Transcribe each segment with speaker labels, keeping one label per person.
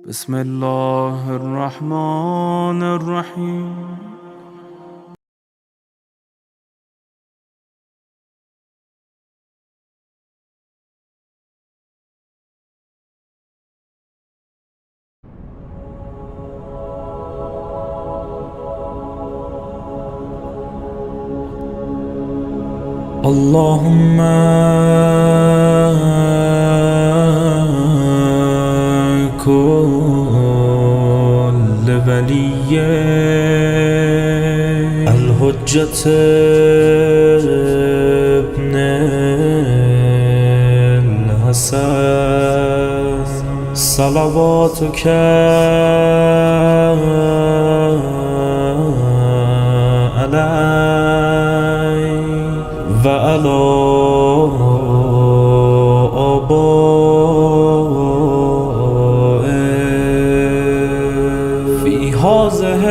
Speaker 1: بسم الله الرحمن الرحيم. اللهم كن لولي الحجة ابن الحسن صلواتك عليه وعلى آبائه في هذه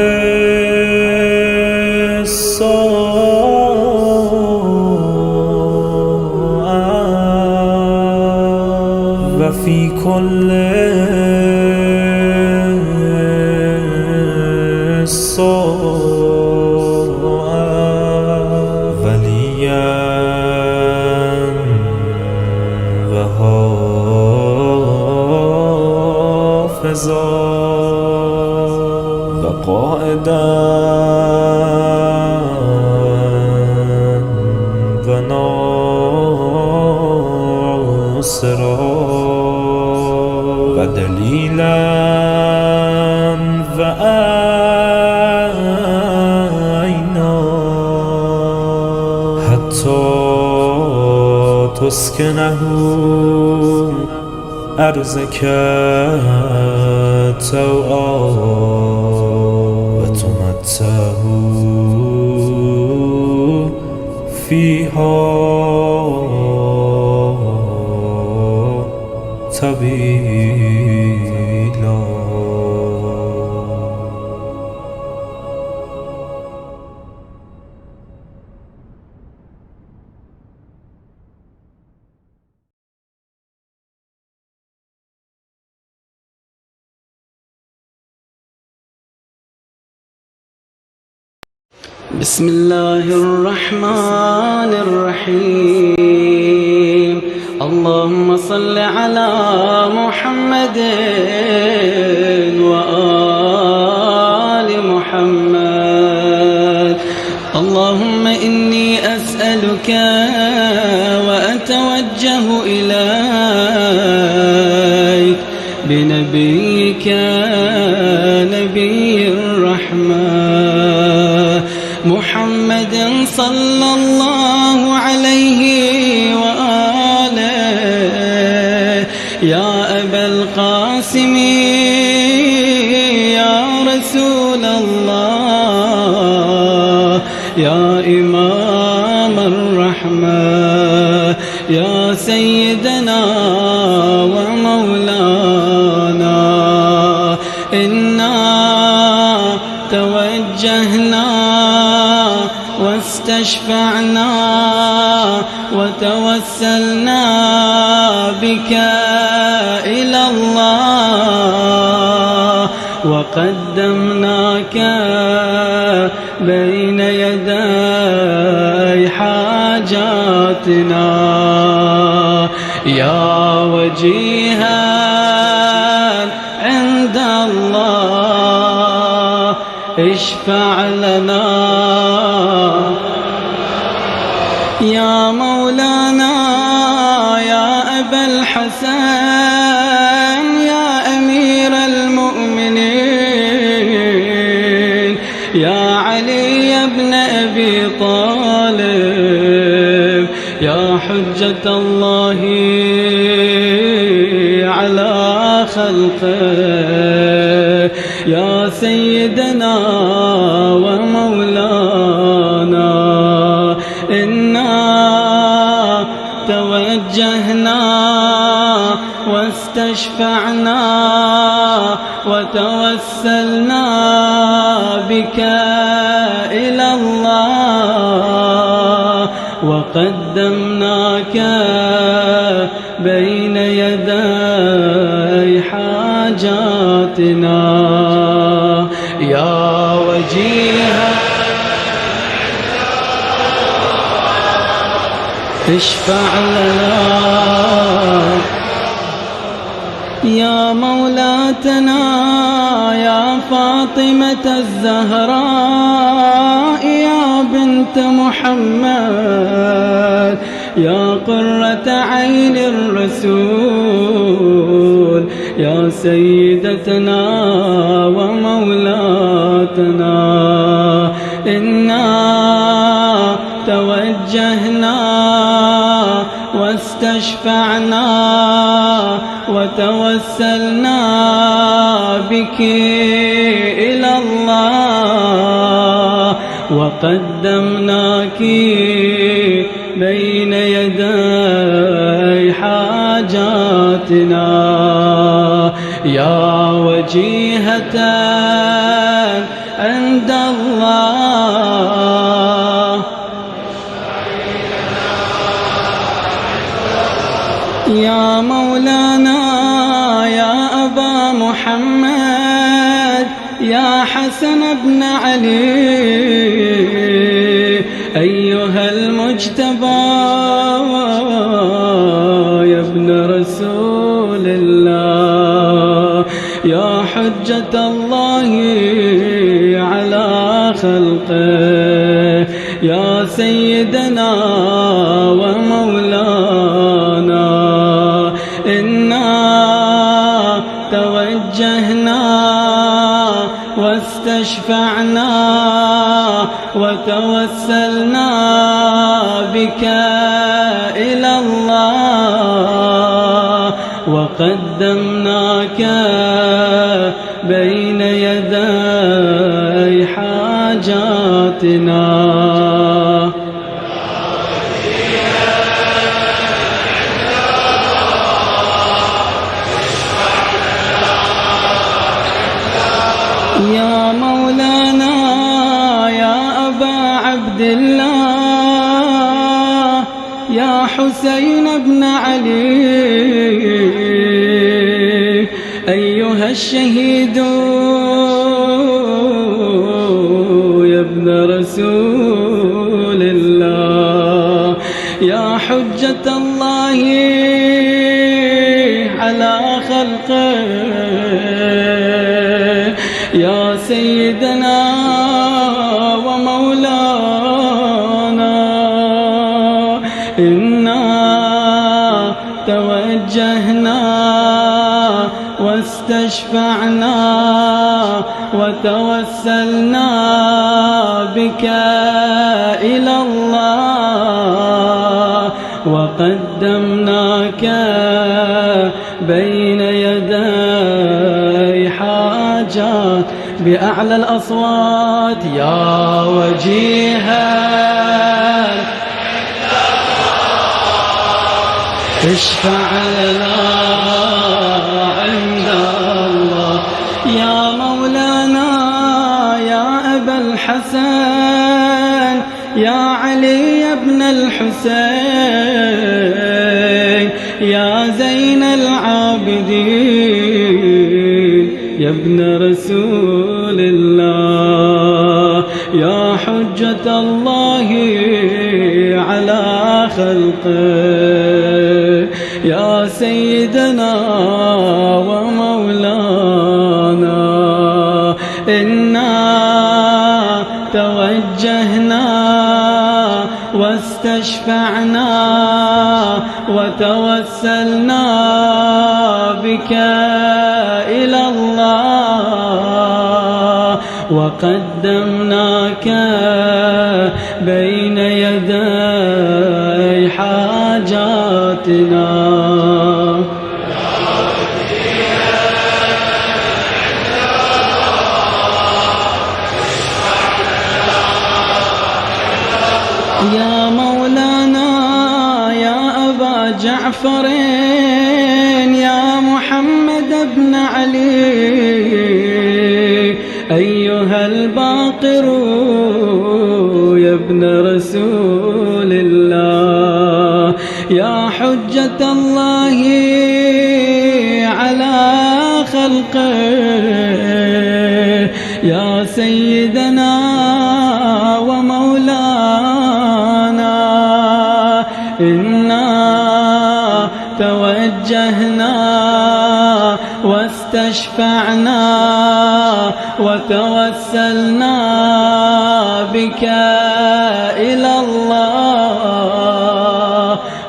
Speaker 1: الساعة وفي كل وقائدا وناصرا ودليلا وعينا حتى تسكنه أرزك توعا وتمتعه فيها طويلا.
Speaker 2: بسم الله الرحمن الرحيم. اللهم صل على محمد وآل محمد. اللهم إني أسألك وأتوجه إليك بنبيك نبي الرحمة محمد صلى الله عليه وآله يا أبا القاسم يا رسول الله يا إمام الرحمة يا سيدنا ومولانا. إنا توجهنا واستشفعنا وتوسلنا بك إلى الله وقدمناك بين يدي حاجاتنا يا وجيها عند الله اشفع لنا يا مولانا يا أبا الحسن يا أمير المؤمنين يا علي بن أبي طالب يا حجة الله على خلقه يا سيدنا ومولانا. إنا توجهنا واستشفعنا وتوسلنا بك إلى الله وقدمناك بين يدي حاجاتنا حاجاتنا يا وجيها اشفع لنا يا مولاتنا يا فاطمة الزهراء يا بنت محمد يا قرة عين الرسول يا سيدتنا ومولاتنا إنا توجهنا واستشفعنا وتوسلنا بك إلى الله وقدمناك بين يدي حاجاتنا يا وجيهة عند الله يا مولانا يا أبا محمد يا حسن بن علي أيها المجتبى يا ابن رسول الله يا حجة الله على خلقه يا سيدنا ومولانا إنا توجهنا واستشفعنا وتوسلنا بك إلى الله وقدمناك بين يدي حاجاتنا يا مولانا يا أبا عبد الله يا حسين بن علي أيها الشهيد يا ابن رسول الله يا حجة الله على خلقه يا سيدنا ومولانا إنا توجهنا واستشفعنا وتوسلنا بك إلى الله وقدمناك بين يدي حاجات بأعلى الأصوات يا وجيها اشفع لنا عند الله يا مولانا يا أبا الحسن يا علي بن الحسين يا زين العابدين يا ابن رسول الله يا حجة الله على خلقه يا سيدنا ومولانا إنا توجهنا واستشفعنا وتوسلنا بك إلى الله وقدمناك بين يدي حاجاتنا يا مولانا يا أبا جعفر يا محمد بن علي أيها الباقر يا ابن رسول الله يا حجة الله على خلقه خلقه يا سيدنا ومولانا إنا توجهنا واستشفعنا وتوسلنا بك إلى الله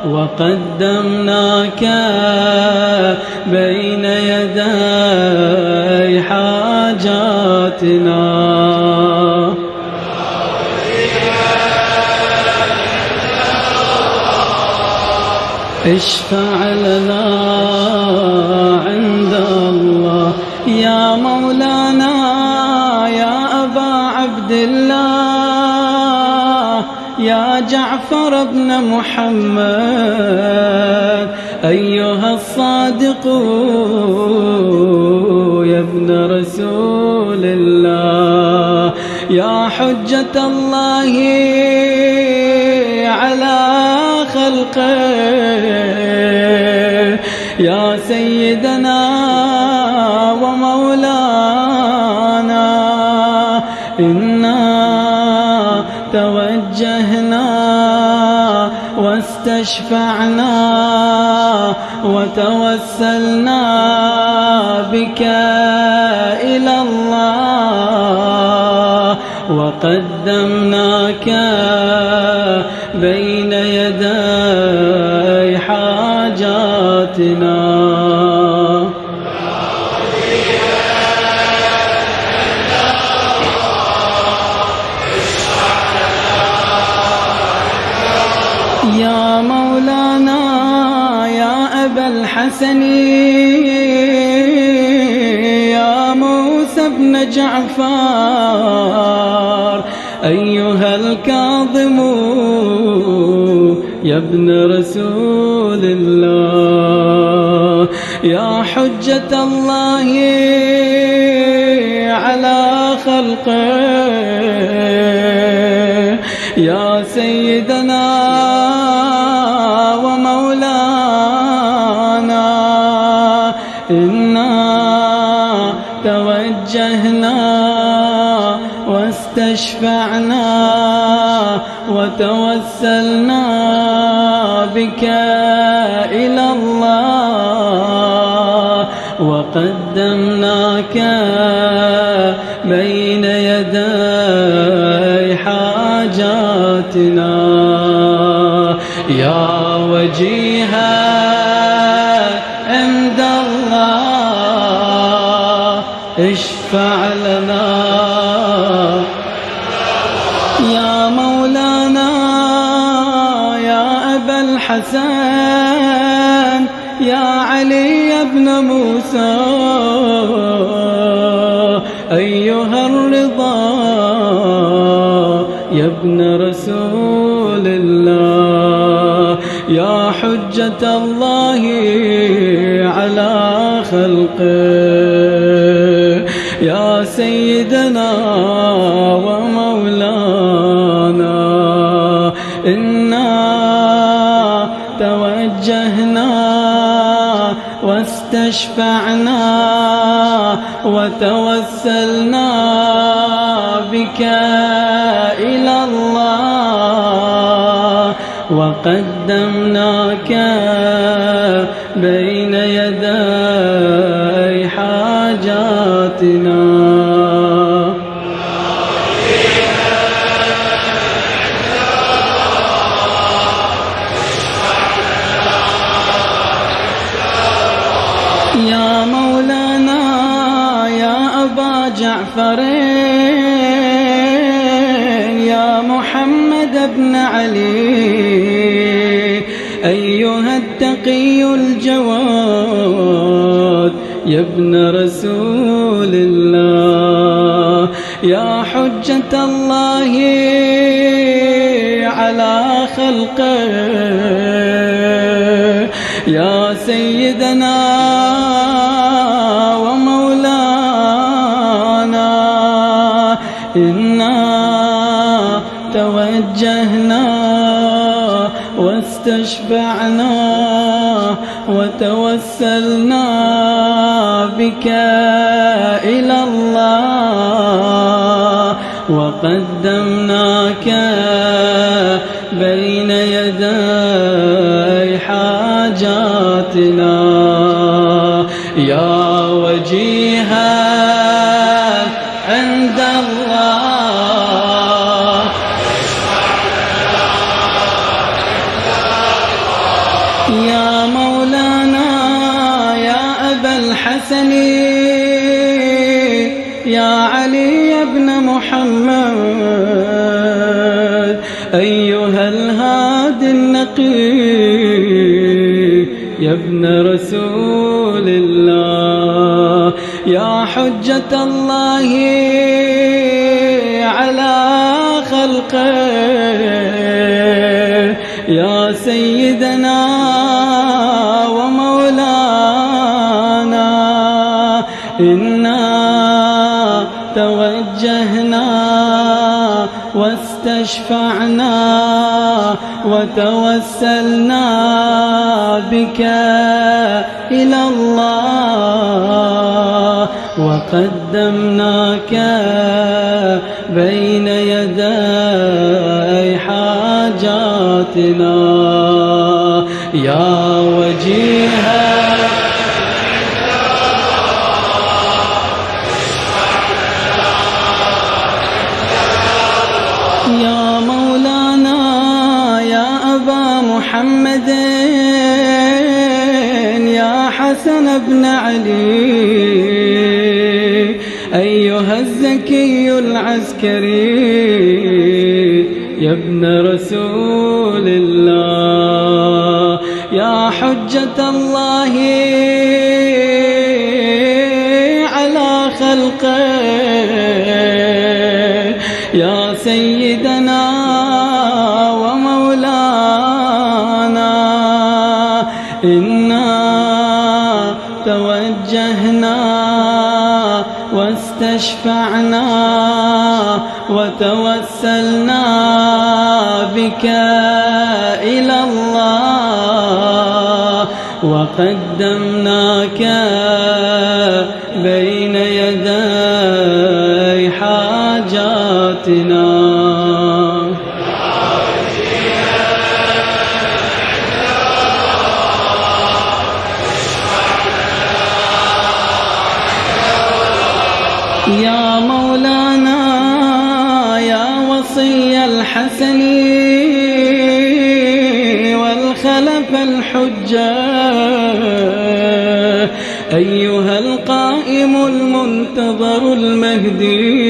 Speaker 2: وقدمناك بين يدي حاجاتنا اشفع لنا عند الله يا مولانا يا أبا عبد الله يا جعفر بن محمد أيها الصادق يا ابن رسول الله يا حجة الله على خلقه يا سيدنا ومولانا إنا توجهنا واستشفعنا وتوسلنا بك إلى الله وقدمناك بين يدي حاجاتنا يا مولانا يا أبا الحسن يا موسى بن جعفر أيها الكاظم يا ابن رسول الله يا حجة الله على خلقه يا سيدنا ومولانا إنا توجهنا واستشفعنا وتوسلنا بك إلى الله وقدمناك بين يدي حاجاتنا يا وجيها عند الله اشفع لنا يا مولانا يا أبا الحسن يا علي بن موسى أيها الرضا يا ابن رسول الله يا حجة الله على خلقه يا سيدنا ومولانا إنا توجهنا واستشفعنا وتوسلنا بك إلى الله وقدمناك بين يدي حاجاتنا يا مولانا يا أبا جعفر يا محمد بن علي أيها التقي الجواد يا ابن رسول الله يا حجة الله على خلقه يا سيدنا ومولانا إنا توجهنا واستشفعنا وتوسلنا بك إلى الله وقدمناك بين يدي حاجاتنا يا وجيها عند الله يا مولانا يا أبا الحسن يا علي بن محمد أيها الهادي النقي يا ابن رسول الله يا حجة الله على خلقه يا سيدنا ومولانا إنا توجهنا واستشفعنا وتوسلنا بك إلى الله وقدمناك بين يدي حاجاتنا يا وجيها يا مولانا يا أبا محمد يا حسن بن علي أيها الزكي العسكري يا ابن رسول الله يا حجة الله على خلقه يا سيدنا ومولانا إنا توجهنا واستشفعنا وتوسلنا بك إلى الله وقدمناك بين يدي حاجاتنا يا مولانا يا وصي الحسن والخلف الحجة أيها القائم المنتظر المهدي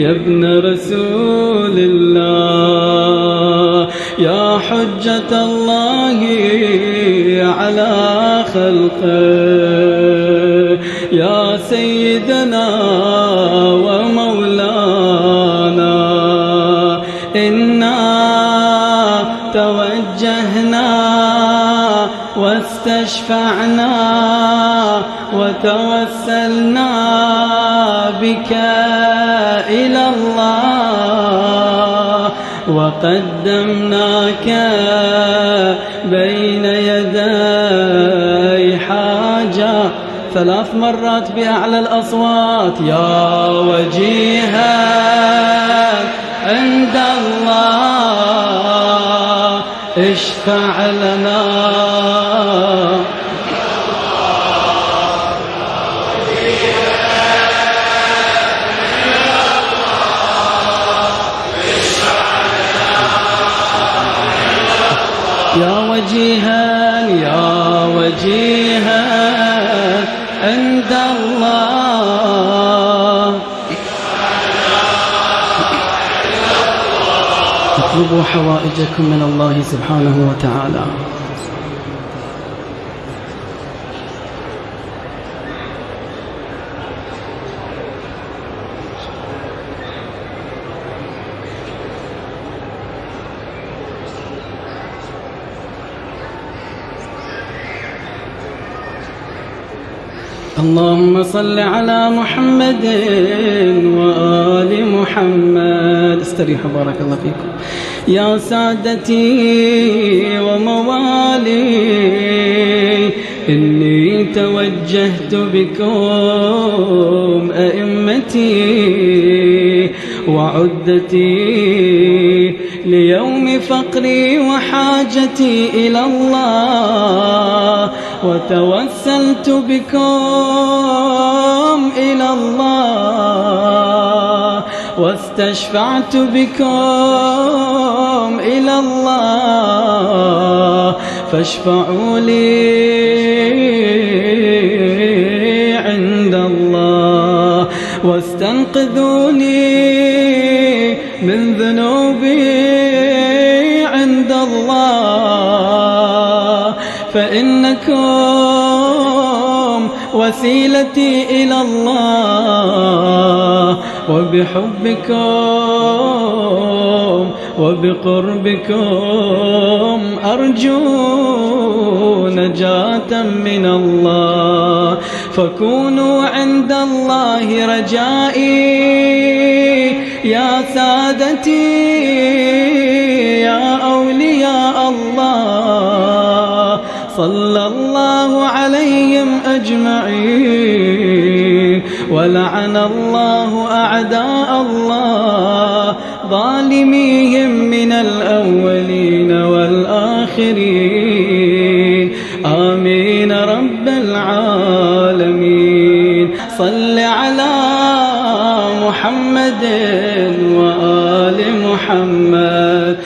Speaker 2: يا ابن رسول الله يا حجة الله على خلقه يا سيدنا ومولانا إنا توجهنا واستشفعنا وتوسلنا بك إلى الله وقدمناك بين يدي حاجة 3 مرات بأعلى الأصوات يا وجيها عند الله اشفع لنا يا وجيها يا وجيها عند الله اطلبوا حوائجكم من الله سبحانه وتعالى اللهم صل على محمد وآل محمد. استريحوا بارك الله فيكم. يا سادتي وموالي إني توجهت بكم أئمتي وعدتي ليوم فقري وحاجتي إلى الله، وتوسلت بكم إلى الله، واستشفعت بكم إلى الله، فاشفعوا لي عند الله، واستنقذوني من ذنوبي عند الله، فإنكم وسيلتي إلى الله، وبحبكم وبقربكم أرجو نجاة من الله، فكونوا عند الله رجائي يا سادتي يا أولياء الله، صلى الله عليهم أجمعين، ولعن الله أعداء الله ظالميهم من الأولين والآخرين، آمين رب العالمين. صل على محمد وآل محمد.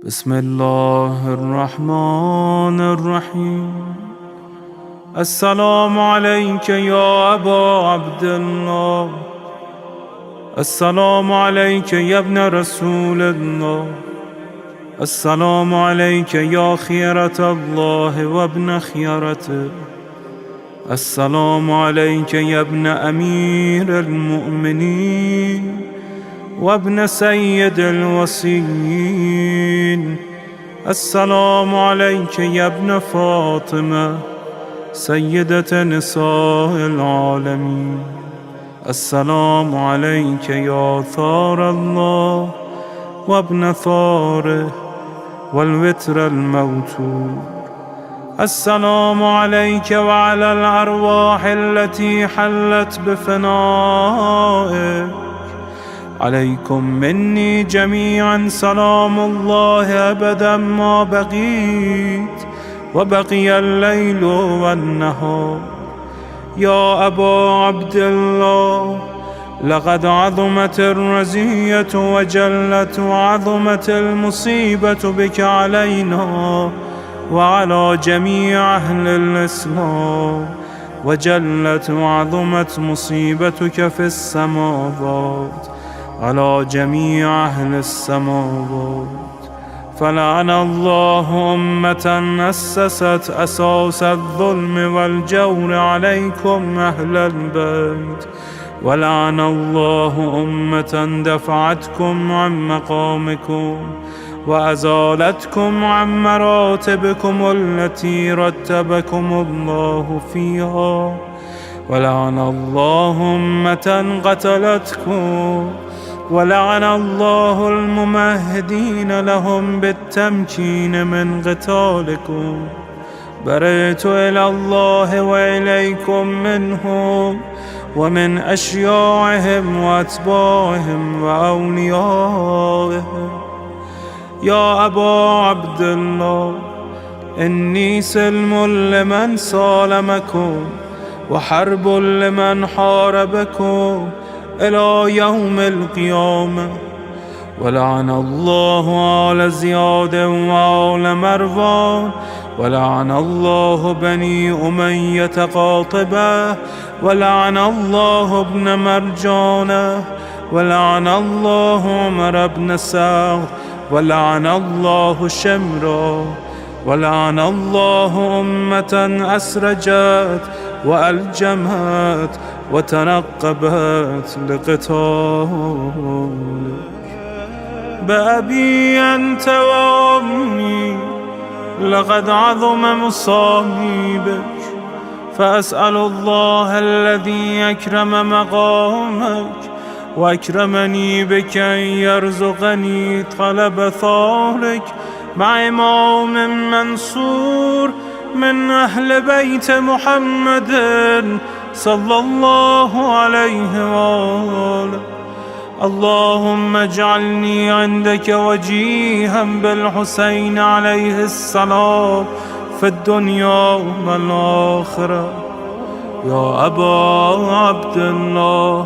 Speaker 1: بسم الله الرحمن الرحيم. السلام عليك يا أبا عبد الله، السلام عليك يا ابن رسول الله، السلام عليك يا خيرة الله وابن خيرته، السلام عليك يا ابن أمير المؤمنين وابن سيد الوصيين، السلام عليك يا ابن فاطمة سيدة نساء العالمين، السلام عليك يا ثار الله وابن ثاره والوتر الموتور، السلام عليك وعلى الأرواح التي حلت بفنائك، عليكم مني جميعا سلام الله أبدا ما بقيت وبقي الليل والنهار. يا أبا عبد الله، لقد عظمت الرزية وجلت وعظمت المصيبة بك علينا وعلى جميع أهل الإسلام، وجلت وعظمت مصيبتك في السماوات على جميع أهل السماوات، فلعن الله أمة أسست أساس الظلم والجور عليكم أهل البيت، ولعن الله أمة دفعتكم عن مقامكم وأزالتكم عن مراتبكم التي رتبكم الله فيها، ولعن الله أمة قتلتكم، ولعن الله الممهدين لهم بالتمكين من قتالكم. برئت إلى الله وإليكم منهم ومن أشياعهم وأتباعهم وأوليائهم. يا أبا عبد الله، إني سلم لمن سالمكم وحرب لمن حاربكم إلى يوم القيامة، ولعن الله آل زياد وآل مروان، ولعن الله بني أمية قاطبة، ولعن الله ابن مرجانة، ولعن الله عمر بن سعد، ولعن الله شمرا، ولعن الله أمة أسرجت وألجمت وتنقبت لقتالك. بأبي أنت وأمي لقد عظم مصابيبك، فأسأل الله الذي أكرم مقامك وأكرمني بك أن يرزقني طلب ثارك مع إمام منصور من أهل بيت محمد صلى الله عليه وآله. اللهم اجعلني عندك وجيها بالحسين عليه السلام في الدنيا والآخرة. يا أبا عبد الله،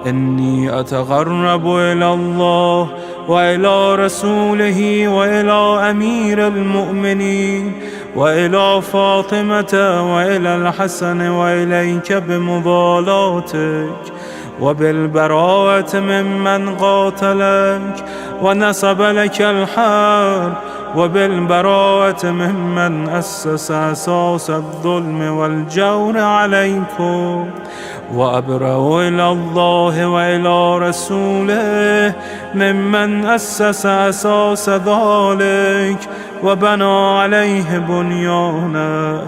Speaker 1: إني أتقرب إلى الله وإلى رسوله وإلى أمير المؤمنين وإلى فاطمة وإلى الحسن وإليك بمضالاتك وبالبراءة ممن قاتلك ونصب لك الحرب، وبالبراءة ممن أسس أساس الظلم والجور عليكم. وأبرأ إلى الله وإلى رسوله ممن أسس أساس ذلك وبنى عليه بنيانه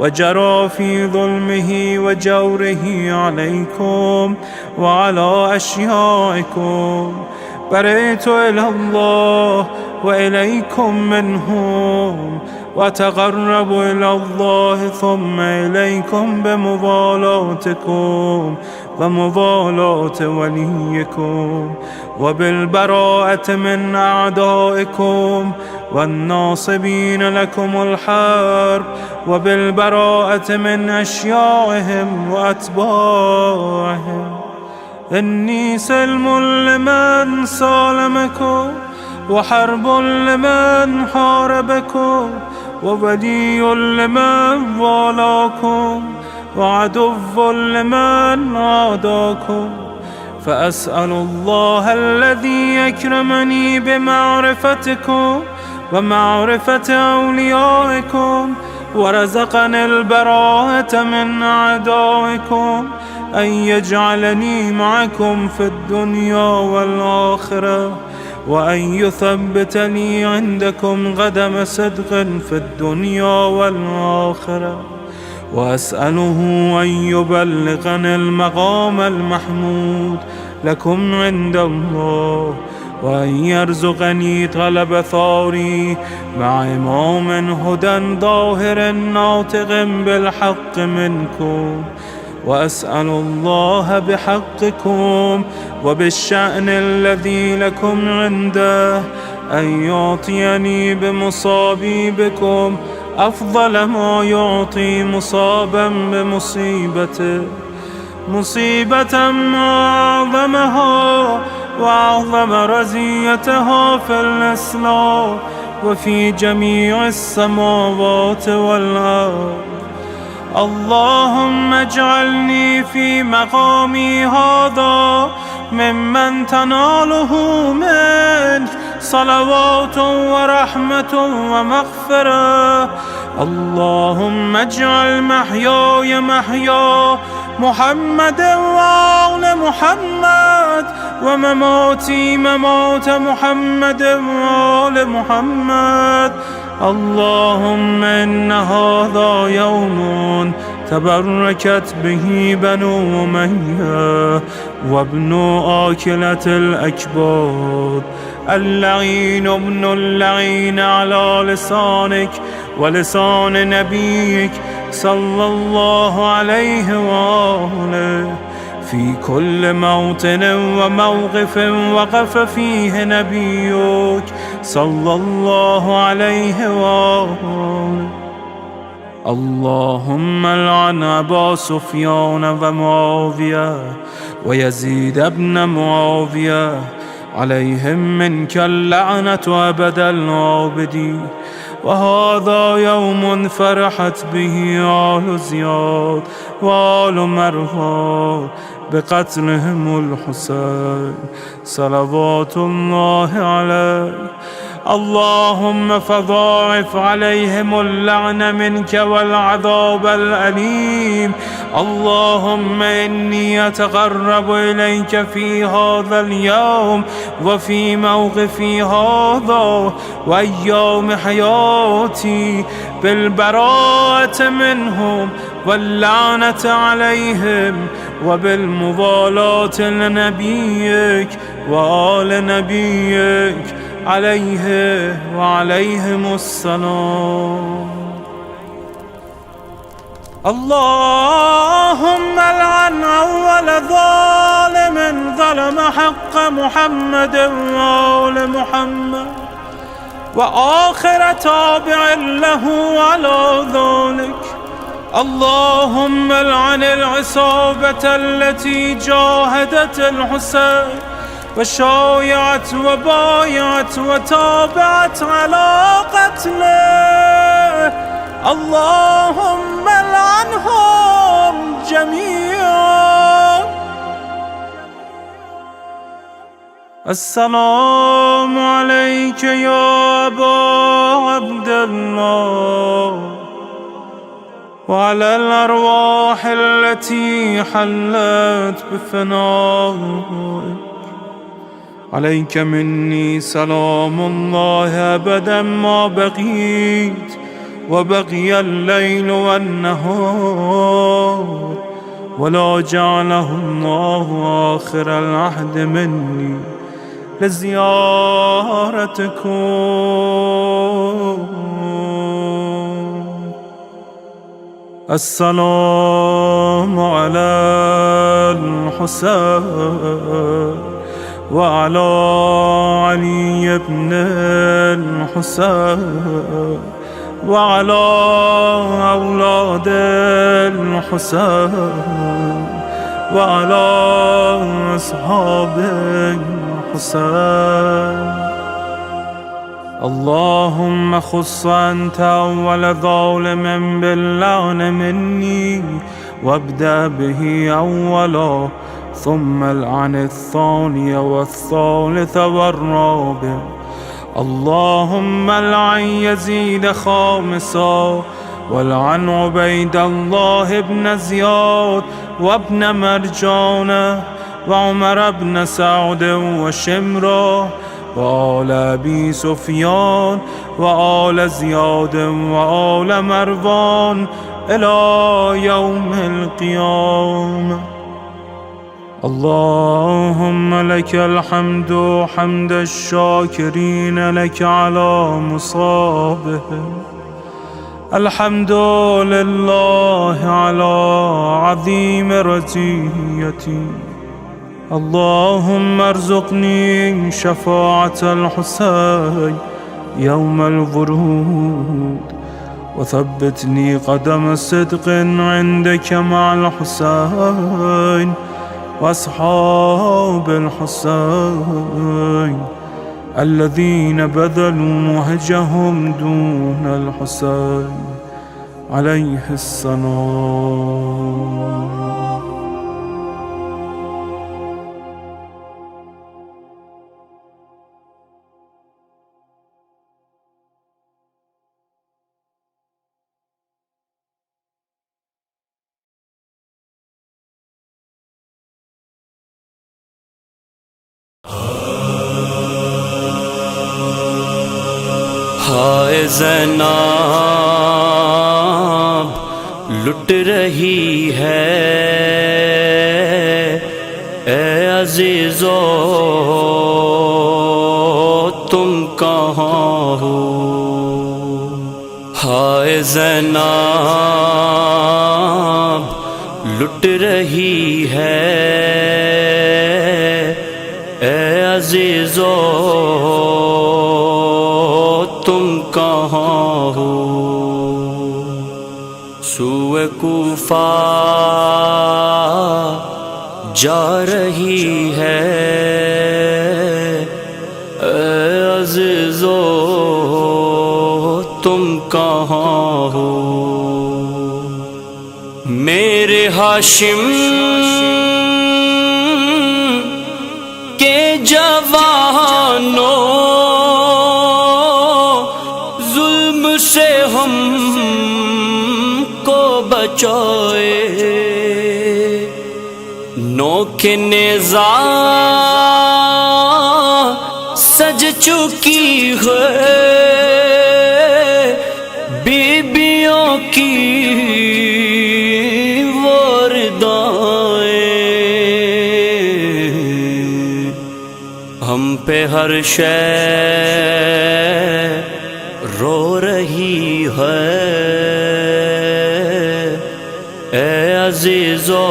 Speaker 1: وجرى في ظلمه وجوره عليكم وعلى أشيائكم. برئت إلى الله وإليكم منهم، وتقرب إلى الله ثم إليكم بمضالاتكم ومضالاة وليكم، وبالبراءة من أعدائكم والناصبين لكم الحرب، وبالبراءة من أشيائهم وأتباعهم. إني سلم لمن سالمكم، وحرب لمن حاربكم، وولي لمن والاكم، وعدو لمن عاداكم. فأسأل الله الذي يكرمني بمعرفتكم ومعرفة أوليائكم ورزقني البراءة من أعدائكم أن يجعلني معكم في الدنيا والآخرة، وأن يثبتني عندكم قدم صدق في الدنيا والآخرة. وأسأله أن يبلغني المقام المحمود لكم عند الله، وأن يرزقني طلب ثاري مع إمام هدى ظاهر ناطق بالحق منكم. وأسأل الله بحقكم وبالشأن الذي لكم عنده أن يعطيني بمصابي بكم أفضل ما يعطي مصابا بمصيبته، مصيبة ما أعظمها وأعظم رزيتها في الإسلام وفي جميع السماوات والأرض. اللهم اجعلني في مقامي هذا ممن تناله منك صلوات ورحمة ومغفرة. اللهم اجعل محياي محيا محمد وآل محمد، ومماتي ممات محمد وآل محمد. اللهم إن هذا يوم تبركت به بنو أمية وابن آكلة الأكباد، اللعين ابن اللعين على لسانك ولسان نبيك صلى الله عليه وآله، في كل موطن وموقف وقف فيه نبيك صلى الله عليه وآله. اللهم لعن أبا سفيان ومعاوية ويزيد بن معاوية، عليهم منك اللعنة أبد العابدين. وهذا يوم فرحت به آل زياد وآل مروان بقتلهم الحسين صلوات الله عليه. اللهم فضاعف عليهم اللعن منك والعذاب الأليم. اللهم إني أتقرب إليك في هذا اليوم وفي موقفي هذا وأيام حياتي بالبراءة منهم واللعنة عليهم وبالموالاة لنبيك وآل نبيك عليه وعليهم السلام. اللهم العن أول ظالم ظلم حق محمد وآل محمد وآخر تابع له على ذلك. اللهم العن العصابة التي جاهدت الحسين وشايعت وبايعت وتابعت على قتله. اللهم العنهم جميعا. السلام عليك يا أبا عبد الله وعلى الأرواح التي حلت بفنائك. عليك مني سلام الله أبدا ما بقيت وبقي الليل والنهار، ولا جعله الله آخر العهد مني لزيارتكم. السلام على الحسين وعلى علي بن الحسين وعلى أولاد الحسين وعلى أصحاب الحسين. اللهم خص أنت أول ظالم باللعن مني وابدأ به أولا، ثم العن الثاني والثالث والرابع. اللهم العن يزيد خامسا والعن عبيد الله بن زياد وابن مرجانة وعمر بن سعد وشمرة وآل أبي سفيان وآل زياد وآل مروان إلى يوم القيامة. اللهم لك الحمد حمد الشاكرين لك على مصابهم. الحمد لله على عظيم رزيتي. اللهم ارزقني شفاعة الحسين يوم الورود، وثبتني قدم صدق عندك مع الحسين وأصحاب الحسين الذين بذلوا مهجهم دون الحسين عليه السلام.
Speaker 3: ہائے زینب لٹ رہی ہے، اے عزیزو تم کہاں ہو؟ ہائے زینب لٹ رہی ہے، اے عزیزو تم کہاں ہو؟ سوئے کوفہ جا رہی ہے، اے عزیزو تم کہاں ہو؟ میرے ہاشم کے جوانوں پہنچائے، نوکے نیزہ سج چکی ہے بیبیوں کی وردائیں، ہم پہ ہر شے رو رہی ہے، اے عزیزو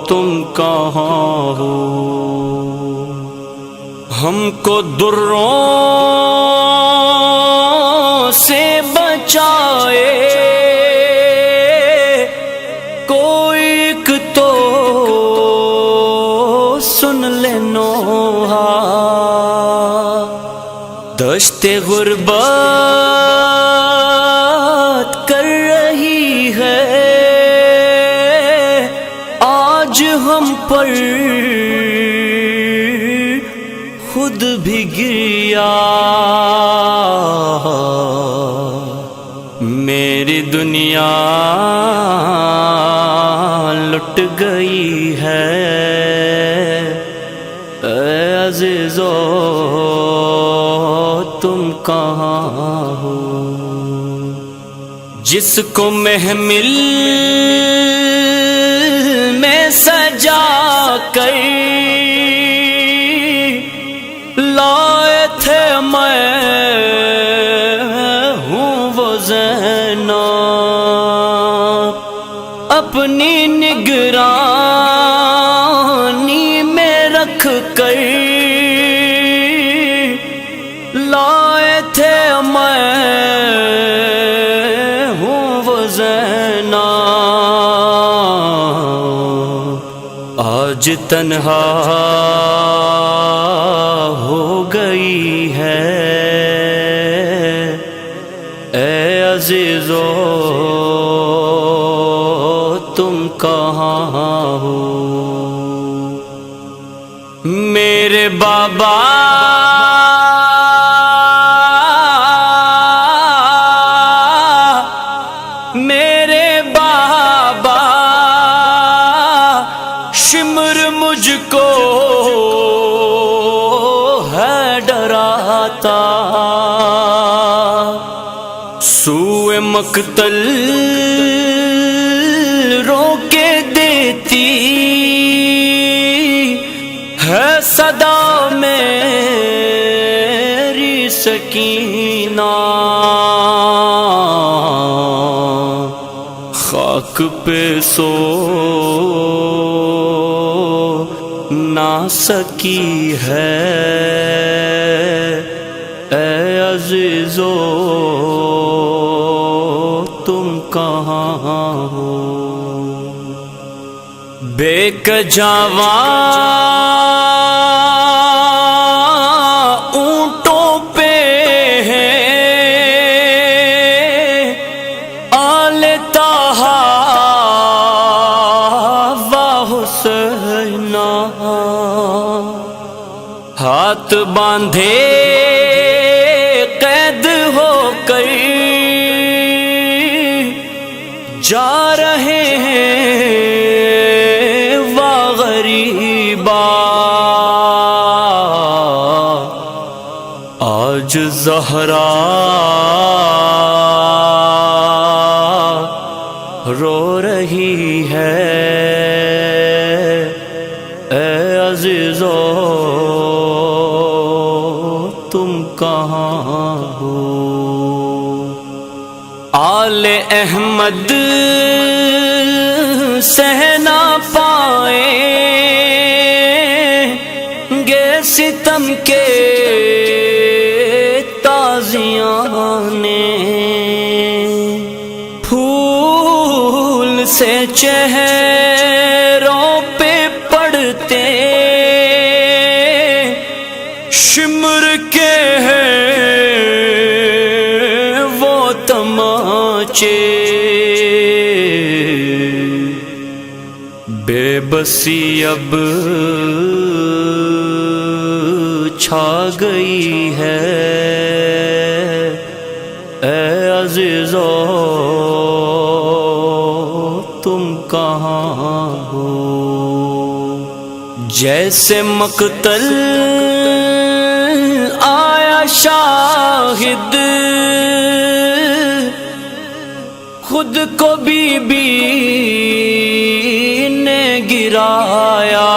Speaker 3: تم کہاں ہو؟ ہم کو دروں سے بچائے کوئی ایک تو سن لے نوحہ، دشت غربت کر رہی ہے آج ہم پر خود بھی گریا، میری دنیا لٹ گئی ہے، اے عزیزو تم کہاں ہو؟ جس کو محمل میں سجا کر لائے تھے میں ہوں وہ زینب، اپنی نگرانی میں رکھ کر لائے تھے میں ہوں وہ زینب، آج تنہا ہو گئی ہے، اے عزیزو تم کہاں ہو؟ میرے بابا میرے بابا شمر مجھ کو ہے ڈراتا، سوئے مقتل روکے دیتی ہے صدا میری سکینہ، خاک پہ سو نہ سکی ہے، اے عزیزو تم کہاں ہو؟ بے کجاواں اونٹوں پہ ہے آل طہا و حسینہ، ہاتھ باندھے قید ہو کر جا رہے ہیں واہ غریبا، آج زہرا رو رہی ہے، اے عزیزو تم کہاں ہو؟ آل احمد سہ نہ پائیں گے ستم کے تازیاں نے، پھول سے چہروں پہ پڑتے شمر کے ہیں وہ تماچے، بے بسی اب چھا گئی ہے، اے عزیزو کہاں ہو، جیسے مقتل آیا شاہد، خود کو بی بی نے گرایا،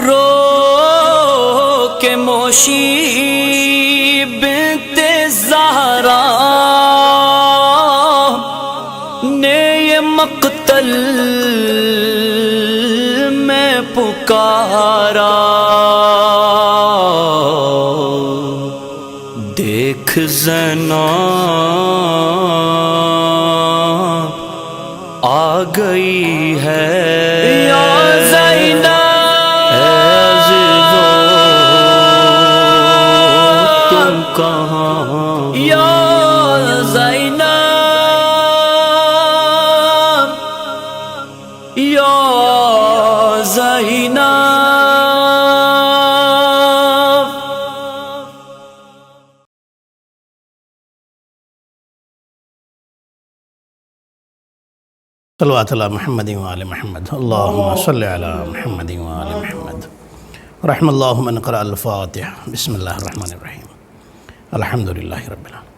Speaker 3: رو کے موشی بنت زہرا نے یہ مقتل میں پکارا، دیکھ زینب آ گئی ہے، یا زینب عزیزو تم کہاں، یا زینب، یا زینب۔
Speaker 4: صلوات علی محمد وآل محمد، اللہم صلی علی محمد وآل محمد، رحم اللہ من قرأ الفاتحہ، بسم اللہ الرحمن الرحیم، الحمدللہ رب العالمین۔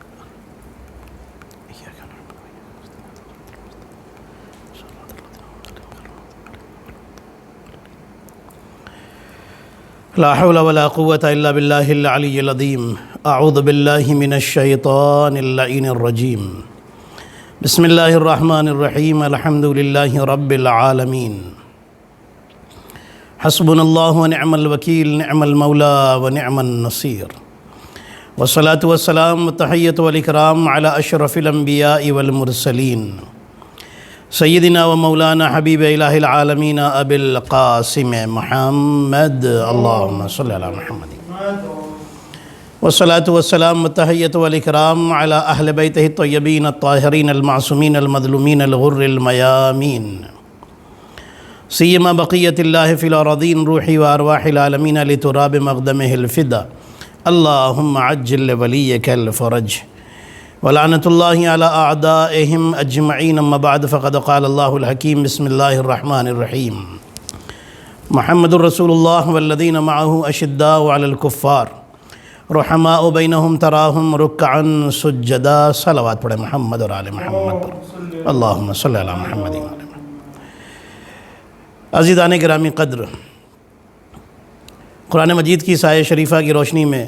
Speaker 4: لا حول ولا قوة الا باللہ العلی العظیم، اعوذ باللہ من الشیطان اللعین الرجیم، بسم اللہ الرحمن الرحیم، الحمدللہ رب العالمین، حسبنا اللہ ونعم الوکیل، نعم المولا ونعم النصیر، والصلاة والسلام والتحیۃ والاکرام علی اشرف الانبیاء والمرسلین، سیدنا و مولانا حبیب الہ العالمین ابی القاسم محمد، اللہم صلی علی محمد، والصلاة والسلام والتحیۃ والاکرام علی اہل بیتہ الطیبین الطاہرین المعصومین المظلومین الغر المیامین، سیما بقیت اللہ فی الارضین، روحی و ارواح العالمین لتراب مقدمہ الفدا، اللہم عجل ولیک الفرج، ولعنت اللہ علی اعدائہم اجمعین، اما بعد فقد قال اللہ الحکیم، بسم اللہ الرحمن الرحیم، محمد رسول اللہ والذین معہ اشداء علی الکفار رحماء بینہم تراہم رکعا سجدا، صلوات پڑھیں محمد اور آل محمد پر، اللہم صلی علی محمد۔ عزیزان گرامی قدر، قرآن مجید کی سایہ شریفہ کی روشنی میں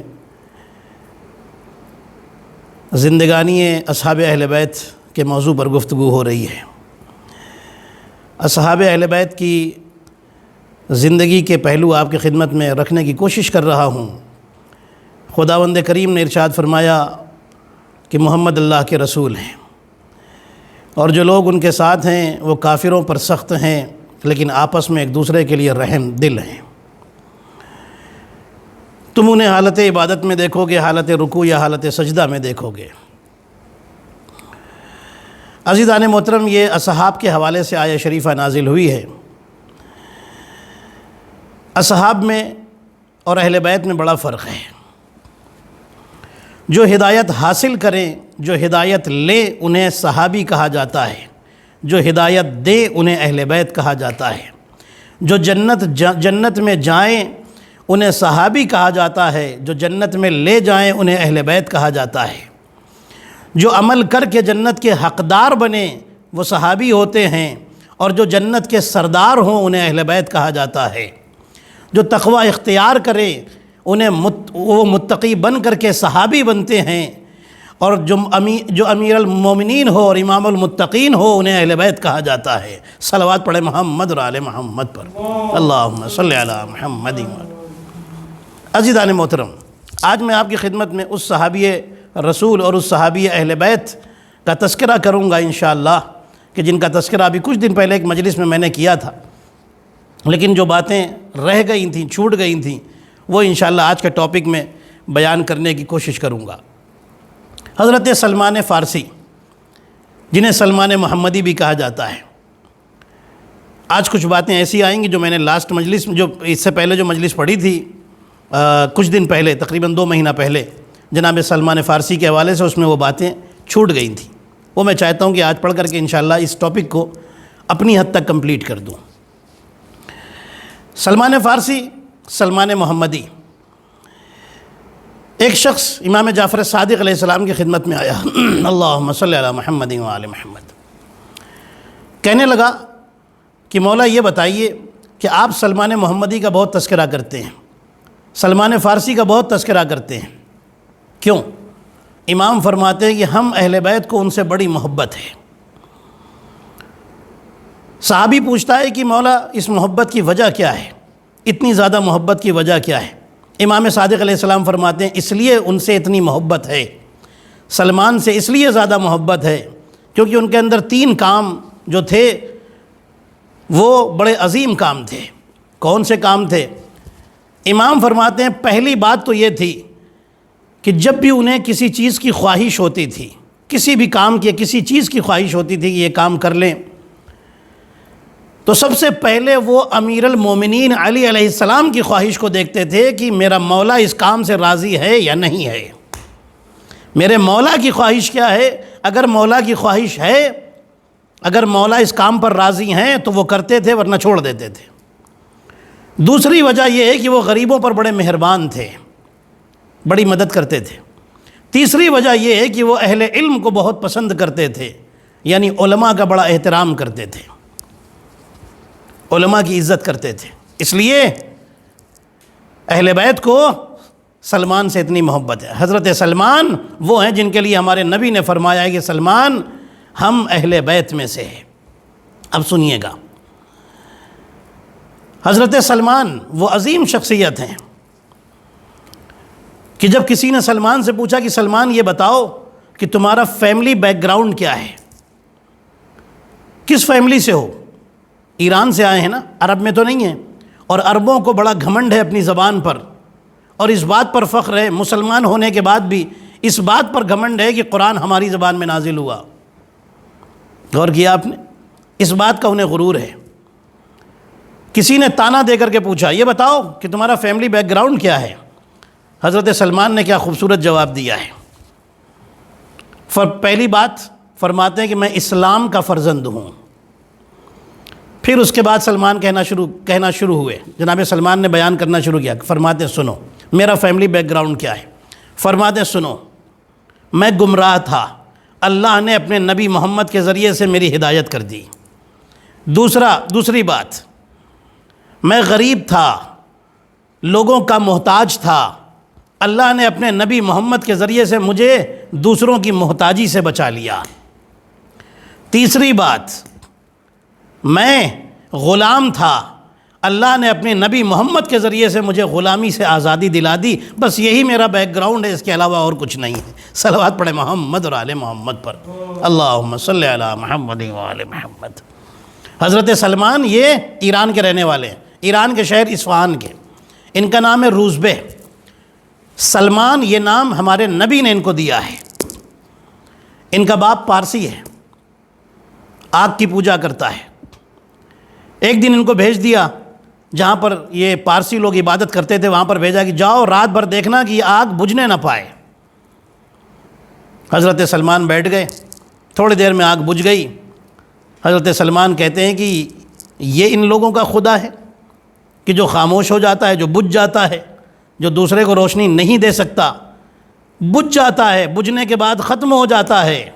Speaker 4: زندگانی اصحاب اہل بیت کے موضوع پر گفتگو ہو رہی ہے۔ اصحاب اہل بیت کی زندگی کے پہلو آپ کی خدمت میں رکھنے کی کوشش کر رہا ہوں۔ خداوند کریم نے ارشاد فرمایا کہ محمد اللہ کے رسول ہیں، اور جو لوگ ان کے ساتھ ہیں وہ کافروں پر سخت ہیں، لیکن آپس میں ایک دوسرے کے لیے رحم دل ہیں۔ تم انہیں حالت عبادت میں دیکھو گے، حالت رکوع یا حالت سجدہ میں دیکھو گے۔ عزیزان محترم، یہ اصحاب کے حوالے سے آیہ شریفہ نازل ہوئی ہے۔ اصحاب میں اور اہل بیت میں بڑا فرق ہے۔ جو ہدایت حاصل کریں، جو ہدایت لیں، انہیں صحابی کہا جاتا ہے، جو ہدایت دیں انہیں اہل بیت کہا جاتا ہے، جو جنت میں جائیں انہیں صحابی کہا جاتا ہے، جو جنت میں لے جائیں انہیں اہل بیت کہا جاتا ہے، جو عمل کر کے جنت کے حقدار بنیں وہ صحابی ہوتے ہیں، اور جو جنت کے سردار ہوں انہیں اہل بیت کہا جاتا ہے، جو تقوی اختیار کریں انہیں وہ متقی بن کر کے صحابی بنتے ہیں، اور جو امیر المومنین ہو اور امام المتقین ہو انہیں اہل بیت کہا جاتا ہے۔ صلوات پڑھیں محمد اور آل محمد پر، اللہم صلی علی محمد۔ عزیزان محترم، آج میں آپ کی خدمت میں اس صحابی رسول اور اس صحابی اہل بیت کا تذکرہ کروں گا انشاءاللہ، کہ جن کا تذکرہ ابھی کچھ دن پہلے ایک مجلس میں نے کیا تھا، لیکن جو باتیں رہ گئی تھیں، چھوٹ گئی تھیں، وہ انشاءاللہ آج کے ٹاپک میں بیان کرنے کی کوشش کروں گا۔ حضرت سلمان فارسی، جنہیں سلمان محمدی بھی کہا جاتا ہے، آج کچھ باتیں ایسی آئیں گی جو میں نے لاسٹ مجلس میں، جو اس سے پہلے جو مجلس پڑھی تھی کچھ دن پہلے، تقریباً 2 مہینہ پہلے، جناب سلمان فارسی کے حوالے سے، اس میں وہ باتیں چھوٹ گئی تھیں، وہ میں چاہتا ہوں کہ آج پڑھ کر کے انشاءاللہ اس ٹاپک کو اپنی حد تک کمپلیٹ کر دوں۔ سلمان فارسی، سلمان محمدی، ایک شخص امام جعفر صادق علیہ السلام کی خدمت میں آیا، اللہم صلی علی محمد و آل محمد، کہنے لگا کہ مولا یہ بتائیے کہ آپ سلمان محمدی کا بہت تذکرہ کرتے ہیں، سلمان فارسی کا بہت تذکرہ کرتے ہیں، کیوں؟ امام فرماتے ہیں کہ ہم اہل بیت کو ان سے بڑی محبت ہے۔ صحابی پوچھتا ہے کہ مولا اس محبت کی وجہ کیا ہے، اتنی زیادہ محبت کی وجہ کیا ہے؟ امام صادق علیہ السلام فرماتے ہیں اس لیے ان سے اتنی محبت ہے، سلمان سے اس لیے زیادہ محبت ہے کیونکہ ان کے اندر 3 کام جو تھے وہ بڑے عظیم کام تھے۔ کون سے کام تھے؟ امام فرماتے ہیں پہلی بات تو یہ تھی کہ جب بھی انہیں کسی چیز کی خواہش ہوتی تھی، کسی بھی کام کی کسی چیز کی خواہش ہوتی تھی کہ یہ کام کر لیں، تو سب سے پہلے وہ امیر المومنین علی علیہ السلام کی خواہش کو دیکھتے تھے کہ میرا مولا اس کام سے راضی ہے یا نہیں ہے، میرے مولا کی خواہش کیا ہے۔ اگر مولا کی خواہش ہے، اگر مولا اس کام پر راضی ہیں تو وہ کرتے تھے، ورنہ چھوڑ دیتے تھے۔ دوسری وجہ یہ ہے کہ وہ غریبوں پر بڑے مہربان تھے، بڑی مدد کرتے تھے۔ تیسری وجہ یہ ہے کہ وہ اہل علم کو بہت پسند کرتے تھے، یعنی علماء کا بڑا احترام کرتے تھے، علماء کی عزت کرتے تھے، اس لیے اہل بیت کو سلمان سے اتنی محبت ہے۔ حضرت سلمان وہ ہیں جن کے لیے ہمارے نبی نے فرمایا ہے کہ سلمان ہم اہل بیت میں سے ہیں۔ اب سنیے گا، حضرت سلمان وہ عظیم شخصیت ہیں کہ جب کسی نے سلمان سے پوچھا کہ سلمان یہ بتاؤ کہ تمہارا فیملی بیک گراؤنڈ کیا ہے، کس فیملی سے ہو؟ ایران سے آئے ہیں نا، عرب میں تو نہیں ہیں، اور عربوں کو بڑا گھمنڈ ہے اپنی زبان پر، اور اس بات پر فخر ہے، مسلمان ہونے کے بعد بھی اس بات پر گھمنڈ ہے کہ قرآن ہماری زبان میں نازل ہوا۔ غور کیا آپ نے؟ اس بات کا انہیں غرور ہے۔ کسی نے تانا دے کر کے پوچھا یہ بتاؤ کہ تمہارا فیملی بیک گراؤنڈ کیا ہے؟ حضرت سلمان نے کیا خوبصورت جواب دیا ہے۔ پہلی بات فرماتے ہیں کہ میں اسلام کا فرزند ہوں۔ پھر اس کے بعد سلمان کہنا شروع ہوئے، جناب سلمان نے بیان کرنا شروع کیا، فرماتے سنو میرا فیملی بیک گراؤنڈ کیا ہے۔ فرماتے سنو میں گمراہ تھا، اللہ نے اپنے نبی محمد کے ذریعے سے میری ہدایت کر دی۔ دوسری بات، میں غریب تھا، لوگوں کا محتاج تھا، اللہ نے اپنے نبی محمد کے ذریعے سے مجھے دوسروں کی محتاجی سے بچا لیا۔ تیسری بات، میں غلام تھا، اللہ نے اپنے نبی محمد کے ذریعے سے مجھے غلامی سے آزادی دلا دی۔ بس یہی میرا بیک گراؤنڈ ہے، اس کے علاوہ اور کچھ نہیں ہے۔ صلوات پڑھے محمد اور آل محمد پر، اللہم صلی علی محمد و آل محمد۔ حضرت سلمان یہ ایران کے رہنے والے ہیں، ایران کے شہر اصفہان کے، ان کا نام ہے روزبے۔ سلمان یہ نام ہمارے نبی نے ان کو دیا ہے۔ ان کا باپ پارسی ہے، آگ کی پوجا کرتا ہے۔ ایک دن ان کو بھیج دیا جہاں پر یہ پارسی لوگ عبادت کرتے تھے، وہاں پر بھیجا کہ جاؤ رات بھر دیکھنا کہ یہ آگ بجھنے نہ پائے۔ حضرت سلمان بیٹھ گئے، تھوڑی دیر میں آگ بجھ گئی۔ حضرت سلمان کہتے ہیں کہ یہ ان لوگوں کا خدا ہے کہ جو خاموش ہو جاتا ہے، جو بجھ جاتا ہے، جو دوسرے کو روشنی نہیں دے سکتا، بجھ جاتا ہے، بجھنے کے بعد ختم ہو جاتا ہے،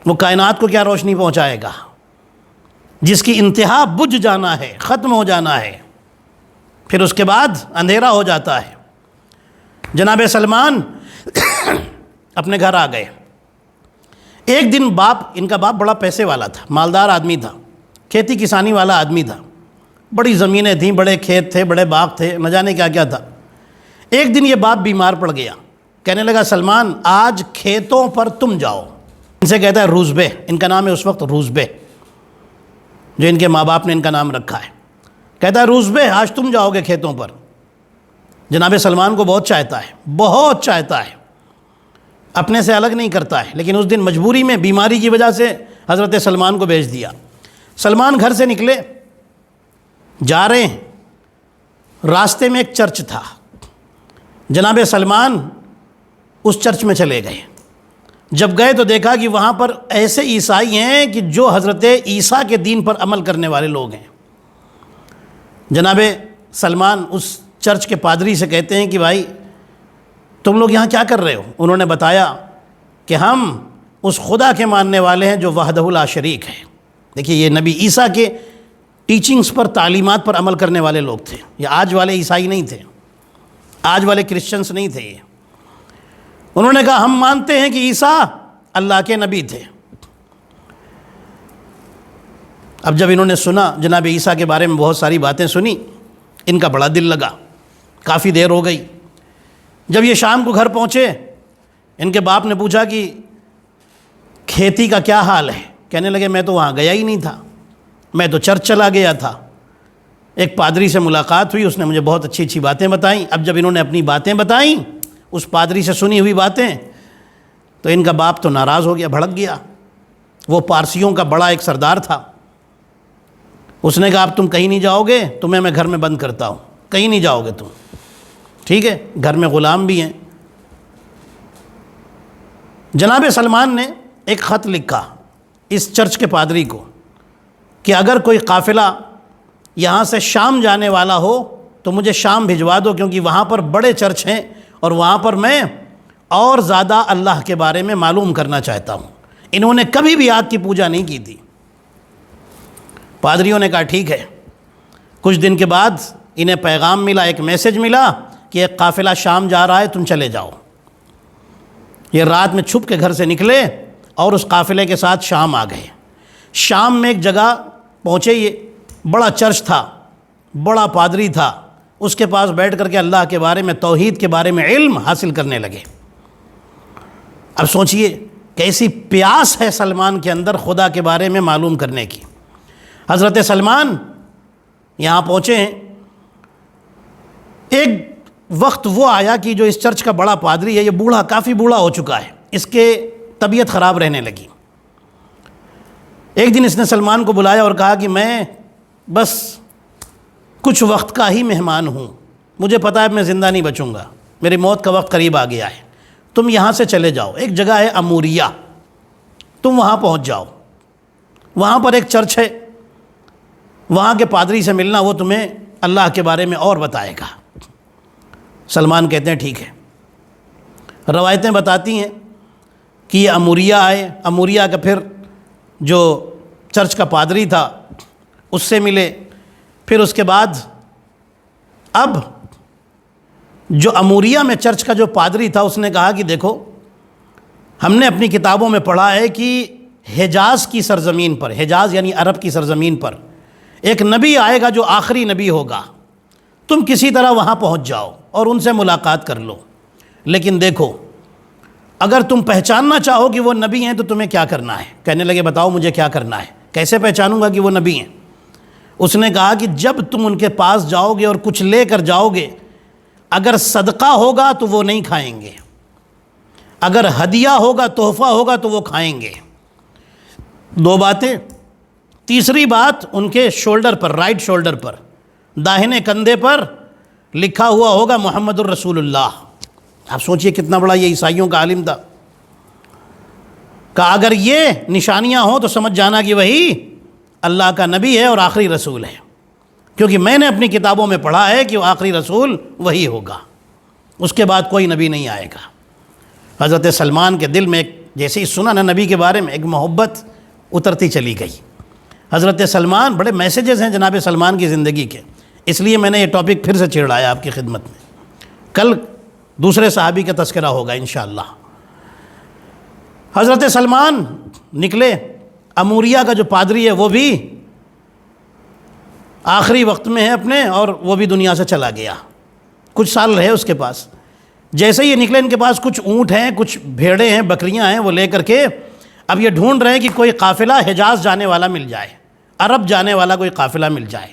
Speaker 4: وہ کائنات کو کیا روشنی پہنچائے گا؟ جس کی انتہا بجھ جانا ہے، ختم ہو جانا ہے، پھر اس کے بعد اندھیرا ہو جاتا ہے۔ جناب سلمان اپنے گھر آ گئے۔ ایک دن ان کا باپ بڑا پیسے والا تھا، مالدار آدمی تھا، کھیتی کسانی والا آدمی تھا، بڑی زمینیں تھیں، بڑے کھیت تھے، بڑے باغ تھے، نہ جانے کیا کیا تھا۔ ایک دن یہ باپ بیمار پڑ گیا، کہنے لگا سلمان آج کھیتوں پر تم جاؤ۔ ان سے کہتا ہے روزبے، ان کا نام ہے اس وقت روزبے، جو ان کے ماں باپ نے ان کا نام رکھا ہے۔ کہتا ہے روزبے آج تم جاؤ گے کھیتوں پر۔ جناب سلمان کو بہت چاہتا ہے، بہت چاہتا ہے، اپنے سے الگ نہیں کرتا ہے، لیکن اس دن مجبوری میں بیماری کی وجہ سے حضرت سلمان کو بھیج دیا۔ سلمان گھر سے نکلے، جا رہے ہیں، راستے میں ایک چرچ تھا، جناب سلمان اس چرچ میں چلے گئے۔ جب گئے تو دیکھا کہ وہاں پر ایسے عیسائی ہیں کہ جو حضرت عیسیٰ کے دین پر عمل کرنے والے لوگ ہیں۔ جناب سلمان اس چرچ کے پادری سے کہتے ہیں کہ بھائی تم لوگ یہاں کیا کر رہے ہو؟ انہوں نے بتایا کہ ہم اس خدا کے ماننے والے ہیں جو وحدہ لا شریک ہے۔ دیکھیے یہ نبی عیسیٰ کے ٹیچنگز پر، تعلیمات پر عمل کرنے والے لوگ تھے، یہ آج والے عیسائی نہیں تھے، آج والے کرسچنس نہیں تھے یہ۔ انہوں نے کہا ہم مانتے ہیں کہ عیسیٰ اللہ کے نبی تھے۔ اب جب انہوں نے سنا جناب عیسیٰ کے بارے میں بہت ساری باتیں سنی، ان کا بڑا دل لگا، کافی دیر ہو گئی۔ جب یہ شام کو گھر پہنچے، ان کے باپ نے پوچھا کہ کھیتی کا کیا حال ہے؟ کہنے لگے میں تو وہاں گیا ہی نہیں تھا، میں تو چرچ چلا گیا تھا۔ ایک پادری سے ملاقات ہوئی، اس نے مجھے بہت اچھی اچھی باتیں بتائیں۔ اب جب انہوں نے اپنی باتیں بتائیں، اس پادری سے سنی ہوئی باتیں، تو ان کا باپ تو ناراض ہو گیا، بھڑک گیا۔ وہ پارسیوں کا بڑا ایک سردار تھا۔ اس نے کہا اب تم کہیں نہیں جاؤ گے، تمہیں میں گھر میں بند کرتا ہوں، کہیں نہیں جاؤ گے تم، ٹھیک ہے؟ گھر میں غلام بھی ہیں۔ جناب سلمان نے ایک خط لکھا اس چرچ کے پادری کو کہ اگر کوئی قافلہ یہاں سے شام جانے والا ہو تو مجھے شام بھجوا دو، کیونکہ وہاں پر بڑے چرچ ہیں اور وہاں پر میں اور زیادہ اللہ کے بارے میں معلوم کرنا چاہتا ہوں۔ انہوں نے کبھی بھی آگ کی پوجا نہیں کی تھی۔ پادریوں نے کہا ٹھیک ہے۔ کچھ دن کے بعد انہیں پیغام ملا، ایک میسج ملا کہ ایک قافلہ شام جا رہا ہے، تم چلے جاؤ۔ یہ رات میں چھپ کے گھر سے نکلے اور اس قافلے کے ساتھ شام آ گئے۔ شام میں ایک جگہ پہنچے، یہ بڑا چرچ تھا، بڑا پادری تھا، اس کے پاس بیٹھ کر کے اللہ کے بارے میں، توحید کے بارے میں علم حاصل کرنے لگے۔ اب سوچئے کیسی پیاس ہے سلمان کے اندر خدا کے بارے میں معلوم کرنے کی۔ حضرت سلمان یہاں پہنچے ہیں۔ ایک وقت وہ آیا کہ جو اس چرچ کا بڑا پادری ہے، یہ بوڑھا، کافی بوڑھا ہو چکا ہے، اس کے طبیعت خراب رہنے لگی۔ ایک دن اس نے سلمان کو بلایا اور کہا کہ میں بس کچھ وقت کا ہی مہمان ہوں، مجھے پتہ ہے میں زندہ نہیں بچوں گا، میری موت کا وقت قریب آ گیا ہے، تم یہاں سے چلے جاؤ، ایک جگہ ہے اموریہ، تم وہاں پہنچ جاؤ، وہاں پر ایک چرچ ہے، وہاں کے پادری سے ملنا، وہ تمہیں اللہ کے بارے میں اور بتائے گا۔ سلمان کہتے ہیں ٹھیک ہے۔ روایتیں بتاتی ہیں کہ یہ اموریہ آئے، اموریہ کا پھر جو چرچ کا پادری تھا اس سے ملے، پھر اس کے بعد اب جو اموریہ میں چرچ کا جو پادری تھا اس نے کہا کہ دیکھو ہم نے اپنی کتابوں میں پڑھا ہے کہ حجاز کی سرزمین پر، حجاز یعنی عرب کی سرزمین پر ایک نبی آئے گا جو آخری نبی ہوگا، تم کسی طرح وہاں پہنچ جاؤ اور ان سے ملاقات کر لو، لیکن دیکھو اگر تم پہچاننا چاہو کہ وہ نبی ہیں تو تمہیں کیا کرنا ہے؟ کہنے لگے بتاؤ مجھے کیا کرنا ہے، کیسے پہچانوں گا کہ وہ نبی ہیں؟ اس نے کہا کہ جب تم ان کے پاس جاؤ گے اور کچھ لے کر جاؤ گے، اگر صدقہ ہوگا تو وہ نہیں کھائیں گے، اگر ہدیہ ہوگا، تحفہ ہوگا تو وہ کھائیں گے۔ دو باتیں۔ تیسری بات، ان کے شولڈر پر، رائٹ شولڈر پر، داہنے کندھے پر لکھا ہوا ہوگا محمد الرسول اللہ۔ آپ سوچئے کتنا بڑا یہ عیسائیوں کا عالم تھا۔ کہا اگر یہ نشانیاں ہوں تو سمجھ جانا کہ وہی اللہ کا نبی ہے اور آخری رسول ہے، کیونکہ میں نے اپنی کتابوں میں پڑھا ہے کہ وہ آخری رسول وہی ہوگا، اس کے بعد کوئی نبی نہیں آئے گا۔ حضرت سلمان کے دل میں ایک جیسے ہی سنا نا نبی کے بارے میں، ایک محبت اترتی چلی گئی۔ حضرت سلمان، بڑے میسیجز ہیں جناب سلمان کی زندگی کے، اس لیے میں نے یہ ٹاپک پھر سے چھیڑایا آپ کی خدمت میں۔ کل دوسرے صحابی کا تذکرہ ہوگا انشاءاللہ۔ حضرت سلمان نکلے، اموریہ کا جو پادری ہے وہ بھی آخری وقت میں ہے اپنے، اور وہ بھی دنیا سے چلا گیا، کچھ سال رہے اس کے پاس۔ جیسے یہ نکلے ان کے پاس کچھ اونٹ ہیں، کچھ بھیڑیں ہیں، بکریاں ہیں، وہ لے کر کے اب یہ ڈھونڈ رہے ہیں کہ کوئی قافلہ حجاز جانے والا مل جائے، عرب جانے والا کوئی قافلہ مل جائے۔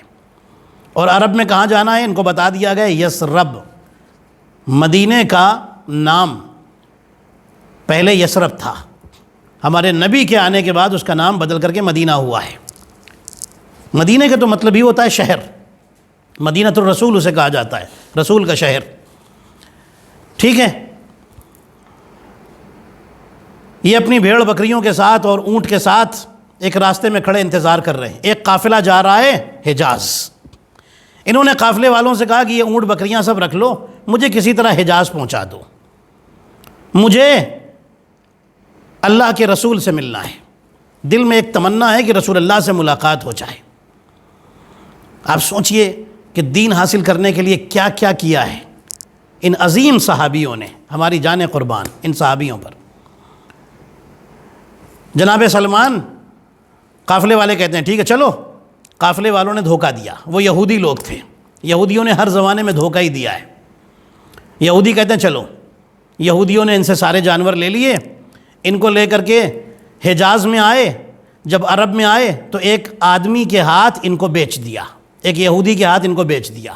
Speaker 4: اور عرب میں کہاں جانا ہے ان کو بتا دیا گیا، یثرب، مدینے کا نام پہلے یثرب تھا، ہمارے نبی کے آنے کے بعد اس کا نام بدل کر کے مدینہ ہوا ہے۔ مدینے کا تو مطلب ہی ہوتا ہے شہر، مدینۃ الرسول اسے کہا جاتا ہے، رسول کا شہر، ٹھیک ہے۔ یہ اپنی بھیڑ بکریوں کے ساتھ اور اونٹ کے ساتھ ایک راستے میں کھڑے انتظار کر رہے ہیں. ایک قافلہ جا رہا ہے حجاز. انہوں نے قافلے والوں سے کہا کہ یہ اونٹ بکریاں سب رکھ لو, مجھے کسی طرح حجاز پہنچا دو, مجھے اللہ کے رسول سے ملنا ہے. دل میں ایک تمنا ہے کہ رسول اللہ سے ملاقات ہو جائے. آپ سوچئے کہ دین حاصل کرنے کے لیے کیا کیا کیا ہے ان عظیم صحابیوں نے. ہماری جان قربان ان صحابیوں پر. جناب سلمان, قافلے والے کہتے ہیں ٹھیک ہے چلو. قافلے والوں نے دھوکہ دیا. وہ یہودی لوگ تھے, یہودیوں نے ہر زمانے میں دھوکہ ہی دیا ہے. یہودی کہتے ہیں چلو. یہودیوں نے ان سے سارے جانور لے لیے, ان کو لے کر کے حجاز میں آئے. جب عرب میں آئے تو ایک آدمی کے ہاتھ ان کو بیچ دیا, ایک یہودی کے ہاتھ ان کو بیچ دیا,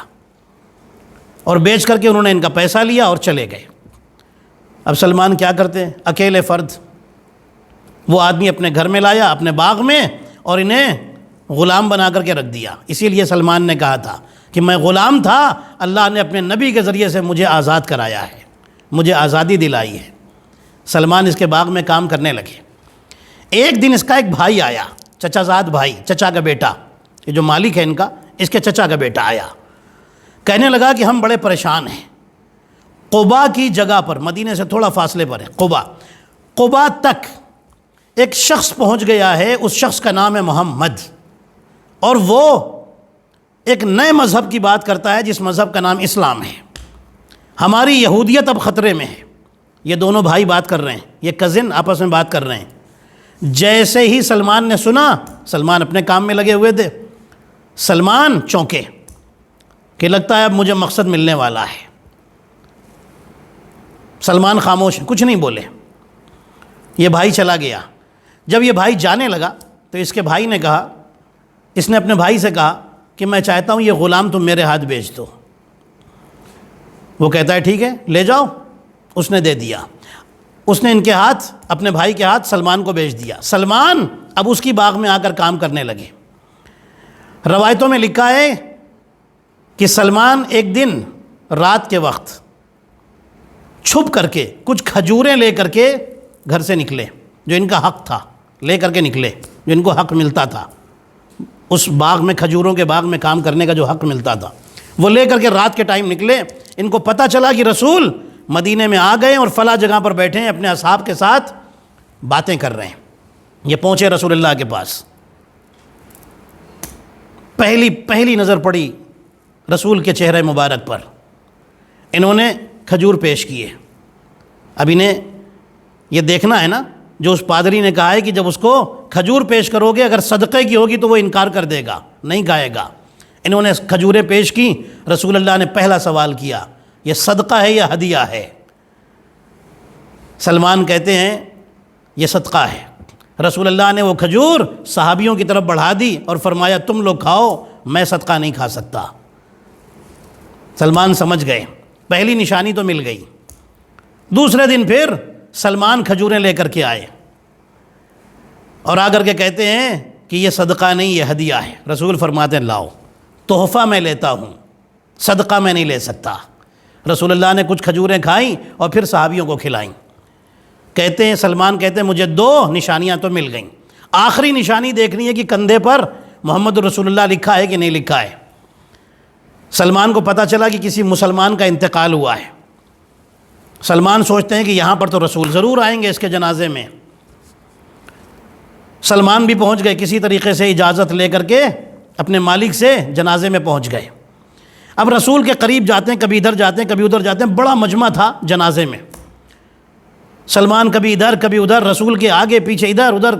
Speaker 4: اور بیچ کر کے انہوں نے ان کا پیسہ لیا اور چلے گئے. اب سلمان کیا کرتے ہیں؟ اکیلے فرد. وہ آدمی اپنے گھر میں لایا, اپنے باغ میں, اور انہیں غلام بنا کر کے رکھ دیا. اسی لیے سلمان نے کہا تھا کہ میں غلام تھا, اللہ نے اپنے نبی کے ذریعے سے مجھے آزاد کرایا ہے, مجھے آزادی دلائی ہے. سلمان اس کے باغ میں کام کرنے لگے. ایک دن اس کا ایک بھائی آیا, چچا زاد بھائی, چچا کا بیٹا, یہ جو مالک ہے ان کا, اس کے چچا کا بیٹا آیا. کہنے لگا کہ ہم بڑے پریشان ہیں. قبا کی جگہ پر, مدینے سے تھوڑا فاصلے پر ہے قبا تک ایک شخص پہنچ گیا ہے. اس شخص کا نام ہے محمد, اور وہ ایک نئے مذہب کی بات کرتا ہے جس مذہب کا نام اسلام ہے. ہماری یہودیت اب خطرے میں ہے. یہ دونوں بھائی بات کر رہے ہیں, یہ کزن آپس میں بات کر رہے ہیں. جیسے ہی سلمان نے سنا, سلمان اپنے کام میں لگے ہوئے تھے, سلمان چونکے کہ لگتا ہے اب مجھے مقصد ملنے والا ہے. سلمان خاموش, کچھ نہیں بولے. یہ بھائی چلا گیا. جب یہ بھائی جانے لگا تو اس کے بھائی نے کہا, اس نے اپنے بھائی سے کہا کہ میں چاہتا ہوں یہ غلام تم میرے ہاتھ بیچ دو. وہ کہتا ہے ٹھیک ہے لے جاؤ. اس نے دے دیا. اس نے ان کے ہاتھ, اپنے بھائی کے ہاتھ سلمان کو بیچ دیا. سلمان اب اس کی باغ میں آ کر کام کرنے لگے. روایتوں میں لکھا ہے کہ سلمان ایک دن رات کے وقت چھپ کر کے کچھ کھجوریں لے کر کے گھر سے نکلے, جو ان کا حق تھا, لے کر کے نکلے, جو ان کو حق ملتا تھا. اس باغ میں, کھجوروں کے باغ میں کام کرنے کا جو حق ملتا تھا, وہ لے کر کے رات کے ٹائم نکلے. ان کو پتہ چلا کہ رسول مدینے میں آ گئے اور فلاں جگہ پر بیٹھے ہیں, اپنے اصحاب کے ساتھ باتیں کر رہے ہیں. یہ پہنچے رسول اللہ کے پاس. پہلی نظر پڑی رسول کے چہرے مبارک پر. انہوں نے کھجور پیش کیے. اب انہیں یہ دیکھنا ہے نا, جو اس پادری نے کہا ہے کہ جب اس کو کھجور پیش کرو گے اگر صدقے کی ہوگی تو وہ انکار کر دے گا, نہیں کھائے گا. انہوں نے کھجوریں پیش کی. رسول اللہ نے پہلا سوال کیا, یہ صدقہ ہے یا ہدیہ ہے؟ سلمان کہتے ہیں یہ صدقہ ہے. رسول اللہ نے وہ کھجور صحابیوں کی طرف بڑھا دی اور فرمایا تم لوگ کھاؤ, میں صدقہ نہیں کھا سکتا. سلمان سمجھ گئے, پہلی نشانی تو مل گئی. دوسرے دن پھر سلمان کھجوریں لے کر کے آئے اور آ کر کے کہتے ہیں کہ یہ صدقہ نہیں, یہ ہدیہ ہے. رسول فرماتے ہیں لاؤ, تحفہ میں لیتا ہوں, صدقہ میں نہیں لے سکتا. رسول اللہ نے کچھ کھجوریں کھائیں اور پھر صحابیوں کو کھلائیں. کہتے ہیں, سلمان کہتے ہیں مجھے 2 نشانیاں تو مل گئیں. آخری نشانی دیکھنی ہے کہ کندھے پر محمد رسول اللہ لکھا ہے کہ نہیں لکھا ہے. سلمان کو پتہ چلا کہ کسی مسلمان کا انتقال ہوا ہے. سلمان سوچتے ہیں کہ یہاں پر تو رسول ضرور آئیں گے اس کے جنازے میں. سلمان بھی پہنچ گئے, کسی طریقے سے اجازت لے کر کے اپنے مالک سے جنازے میں پہنچ گئے. اب رسول کے قریب جاتے ہیں, کبھی ادھر جاتے ہیں, کبھی ادھر جاتے ہیں. بڑا مجمع تھا جنازے میں. سلمان کبھی ادھر کبھی ادھر, رسول کے آگے پیچھے ادھر ادھر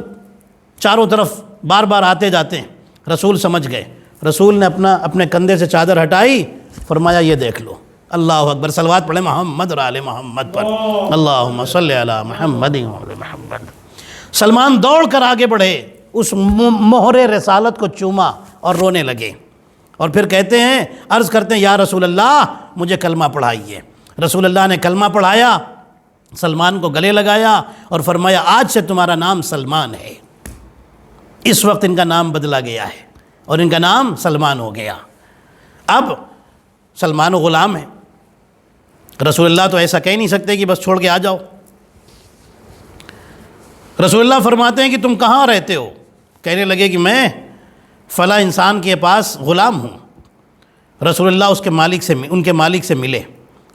Speaker 4: چاروں طرف بار بار آتے جاتے ہیں. رسول سمجھ گئے. رسول نے اپنے کندھے سے چادر ہٹائی, فرمایا یہ دیکھ لو. اللہ اکبر, صلوات پڑھیں محمد اور آل محمد پر. اللہم صلی علی محمد و آل محمد. سلمان دوڑ کر آگے بڑھے, اس مہر رسالت کو چوما اور رونے لگے. اور پھر کہتے ہیں, عرض کرتے ہیں یا رسول اللہ مجھے کلمہ پڑھائیے. رسول اللہ نے کلمہ پڑھایا, سلمان کو گلے لگایا اور فرمایا آج سے تمہارا نام سلمان ہے. اس وقت ان کا نام بدلا گیا ہے اور ان کا نام سلمان ہو گیا. اب سلمان و غلام ہے. رسول اللہ تو ایسا کہہ نہیں سکتے کہ بس چھوڑ کے آ جاؤ. رسول اللہ فرماتے ہیں کہ تم کہاں رہتے ہو؟ کہنے لگے کہ میں فلاں انسان کے پاس غلام ہوں۔ رسول اللہ ان کے مالک سے ملے۔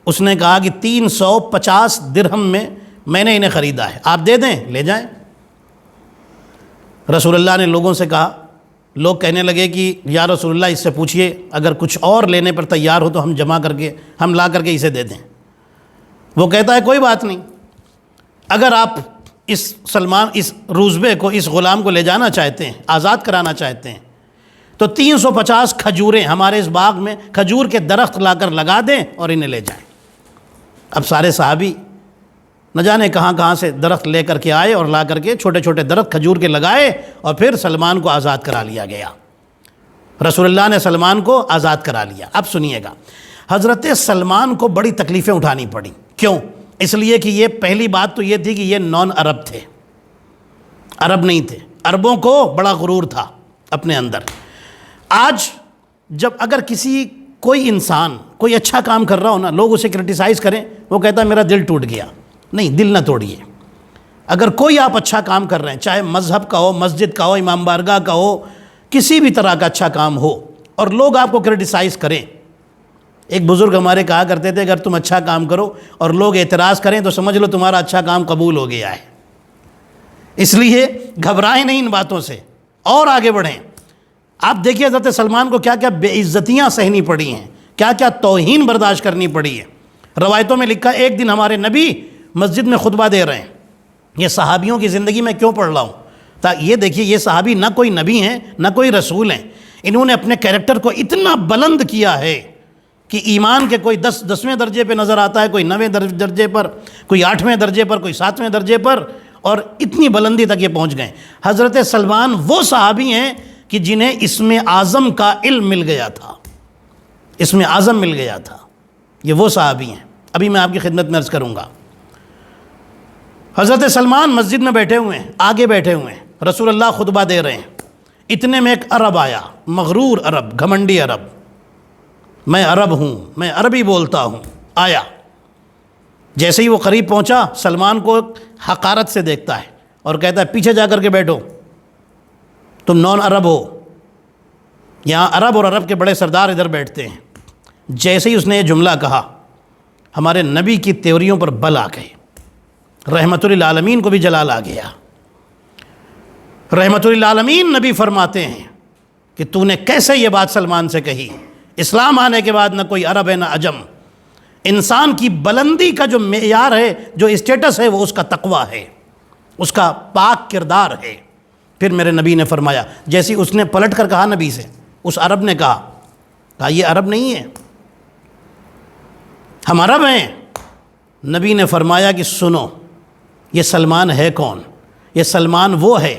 Speaker 4: اس نے کہا کہ 350 درہم میں نے انہیں خریدا ہے، آپ دے دیں، لے جائیں۔ رسول اللہ نے لوگوں سے کہا، لوگ کہنے لگے کہ یا رسول اللہ اس سے پوچھئے اگر کچھ اور لینے پر تیار ہو تو ہم لا کر کے اسے دے دیں۔ وہ کہتا ہے کوئی بات نہیں، اگر آپ اس روزبے کو، اس غلام کو لے جانا چاہتے ہیں، آزاد کرانا چاہتے ہیں، تو 350 کھجوریں ہمارے اس باغ میں کھجور کے درخت لا کر لگا دیں اور انہیں لے جائیں۔ اب سارے صحابی نہ جانے کہاں کہاں سے درخت لے کر کے آئے اور لا کر کے چھوٹے چھوٹے درخت کھجور کے لگائے، اور پھر سلمان کو آزاد کرا لیا گیا۔ رسول اللہ نے سلمان کو آزاد کرا لیا۔ اب سنیے گا، حضرت سلمان کو بڑی تکلیفیں اٹھانی پڑیں۔ کیوں؟ اس لیے کہ یہ پہلی بات تو یہ تھی کہ یہ نان عرب تھے، عرب نہیں تھے۔ عربوں کو بڑا غرور تھا اپنے اندر۔ آج جب اگر کوئی انسان کوئی اچھا کام کر رہا ہو نا، لوگ اسے کرٹیسائز کریں، وہ کہتا ہے میرا دل ٹوٹ گیا۔ نہیں، دل نہ توڑیے۔ اگر کوئی آپ اچھا کام کر رہے ہیں، چاہے مذہب کا ہو، مسجد کا ہو، امام بارگاہ کا ہو، کسی بھی طرح کا اچھا کام ہو، اور لوگ آپ کو کرٹیسائز کریں۔ ایک بزرگ ہمارے کہا کرتے تھے، اگر تم اچھا کام کرو اور لوگ اعتراض کریں تو سمجھ لو تمہارا اچھا کام قبول ہو گیا ہے۔ اس لیے گھبرائیں نہیں ان باتوں سے، اور آگے بڑھیں۔ آپ دیکھیے حضرت سلمان کو کیا کیا بے عزتیاں سہنی پڑی ہیں، کیا کیا توہین برداشت کرنی پڑی ہے۔ روایتوں میں لکھا ایک دن ہمارے نبی مسجد میں خطبہ دے رہے ہیں۔ یہ صحابیوں کی زندگی میں کیوں پڑھ رہا ہوں؟ یہ دیکھیے، یہ صحابی نہ کوئی نبی ہیں نہ کوئی رسول ہیں، انہوں نے اپنے کیریکٹر کو اتنا بلند کیا ہے کہ ایمان کے کوئی 10ویں درجے پہ نظر آتا ہے، کوئی 9ویں درجے پر، کوئی 8ویں درجے پر، کوئی 7ویں درجے پر، اور اتنی بلندی تک یہ پہنچ گئے۔ حضرت سلمان وہ صحابی ہیں کہ جنہیں اسم اعظم کا علم مل گیا تھا، اسم اعظم مل گیا تھا۔ یہ وہ صحابی ہیں۔ ابھی میں آپ کی خدمت میں عرض کروں گا۔ حضرت سلمان مسجد میں بیٹھے ہوئے ہیں، آگے بیٹھے ہوئے ہیں، رسول اللہ خطبہ دے رہے ہیں۔ اتنے میں ایک عرب آیا، مغرور عرب، گھمنڈی عرب، میں عرب ہوں، میں عربی بولتا ہوں، آیا۔ جیسے ہی وہ قریب پہنچا، سلمان کو حقارت سے دیکھتا ہے اور کہتا ہے پیچھے جا کر کے بیٹھو، تم نان عرب ہو۔ یہاں عرب اور عرب کے بڑے سردار ادھر بیٹھتے ہیں۔ جیسے ہی اس نے یہ جملہ کہا، ہمارے نبی کی تیوریوں پر بل آ گئے، رحمت للعالمین کو بھی جلال آ گیا۔ رحمت للعالمین نبی فرماتے ہیں کہ تو نے کیسے یہ بات سلمان سے کہی؟ اسلام آنے کے بعد نہ کوئی عرب ہے نہ عجم۔ انسان کی بلندی کا جو معیار ہے، جو اسٹیٹس ہے، وہ اس کا تقویٰ ہے، اس کا پاک کردار ہے۔ پھر میرے نبی نے فرمایا، جیسی اس نے پلٹ کر کہا نبی سے، اس عرب نے کہا یہ عرب نہیں ہے، ہم عرب ہیں۔ نبی نے فرمایا کہ سنو، یہ سلمان ہے کون؟ یہ سلمان وہ ہے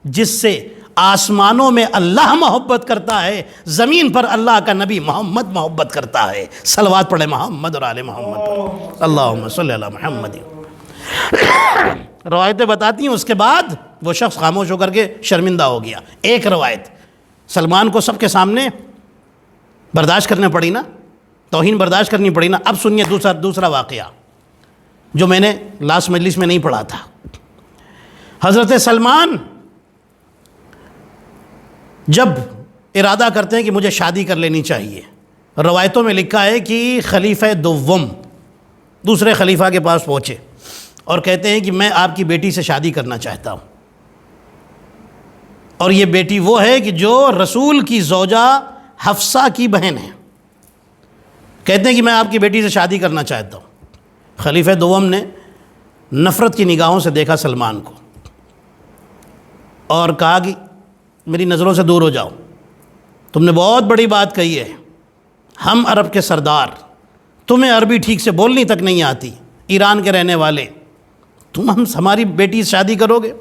Speaker 4: جس سے آسمانوں میں اللہ محبت کرتا ہے، زمین پر اللہ کا نبی محمد محبت کرتا ہے۔ صلوات پڑھے محمد اور آل محمد پر، اللہم صلی علی محمد۔ روایتیں بتاتی ہیں اس کے بعد وہ شخص خاموش ہو کر کے شرمندہ ہو گیا۔ ایک روایت سلمان کو سب کے سامنے برداشت کرنا پڑی نا، توہین برداشت کرنی پڑی نا۔ اب سنیے دوسرا واقعہ جو میں نے لاسٹ مجلس میں نہیں پڑھا تھا۔ حضرت سلمان جب ارادہ کرتے ہیں کہ مجھے شادی کر لینی چاہیے، روایتوں میں لکھا ہے کہ خلیفہ دوم دوسرے خلیفہ کے پاس پہنچے اور کہتے ہیں کہ میں آپ کی بیٹی سے شادی کرنا چاہتا ہوں، اور یہ بیٹی وہ ہے کہ جو رسول کی زوجہ حفصہ کی بہن ہے۔ کہتے ہیں کہ میں آپ کی بیٹی سے شادی کرنا چاہتا ہوں۔ خلیفہ دوم نے نفرت کی نگاہوں سے دیکھا سلمان کو اور کہا کہ میری نظروں سے دور ہو جاؤ، تم نے بہت بڑی بات کہی ہے، ہم عرب کے سردار، تمہیں عربی ٹھیک سے بولنی تک نہیں آتی، ایران کے رہنے والے، تم ہماری بیٹی سے شادی کرو گے؟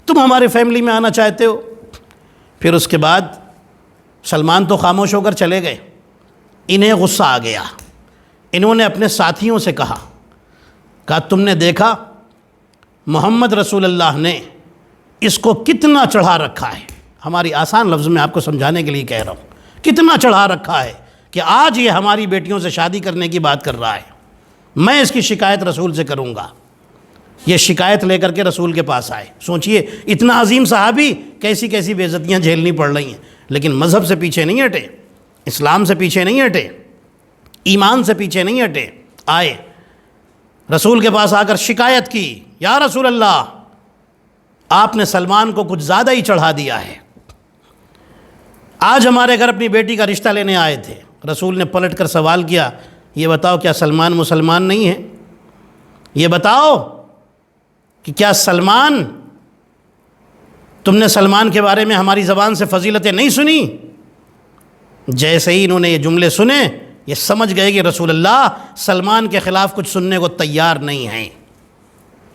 Speaker 4: تم ہمارے فیملی میں آنا چاہتے ہو؟ پھر اس کے بعد سلمان تو خاموش ہو کر چلے گئے۔ انہیں غصہ آ گیا، انہوں نے اپنے ساتھیوں سے کہا تم نے دیکھا محمد رسول اللہ نے اس کو کتنا چڑھا رکھا ہے۔ ہماری آسان لفظ میں آپ کو سمجھانے کے لیے کہہ رہا ہوں، کتنا چڑھا رکھا ہے کہ آج یہ ہماری بیٹیوں سے شادی کرنے کی بات کر رہا ہے، میں اس کی شکایت رسول سے کروں گا۔ یہ شکایت لے کر کے رسول کے پاس آئے. سوچئے اتنا عظیم صحابی کیسی کیسی بے عزتیاں جھیلنی پڑ رہی ہیں، لیکن مذہب سے پیچھے نہیں ہٹے، اسلام سے پیچھے نہیں ہٹے، ایمان سے پیچھے نہیں ہٹے. آئے رسول کے پاس آ کر شکایت کی، یا رسول اللہ آپ نے سلمان کو کچھ زیادہ ہی چڑھا دیا ہے. آج ہمارے گھر اپنی بیٹی کا رشتہ لینے آئے تھے. رسول نے پلٹ کر سوال کیا، یہ بتاؤ کیا سلمان مسلمان نہیں ہے؟ یہ بتاؤ کہ کیا سلمان، تم نے سلمان کے بارے میں ہماری زبان سے فضیلتیں نہیں سنی؟ جیسے ہی انہوں نے یہ جملے سنے یہ سمجھ گئے کہ رسول اللہ سلمان کے خلاف کچھ سننے کو تیار نہیں ہیں.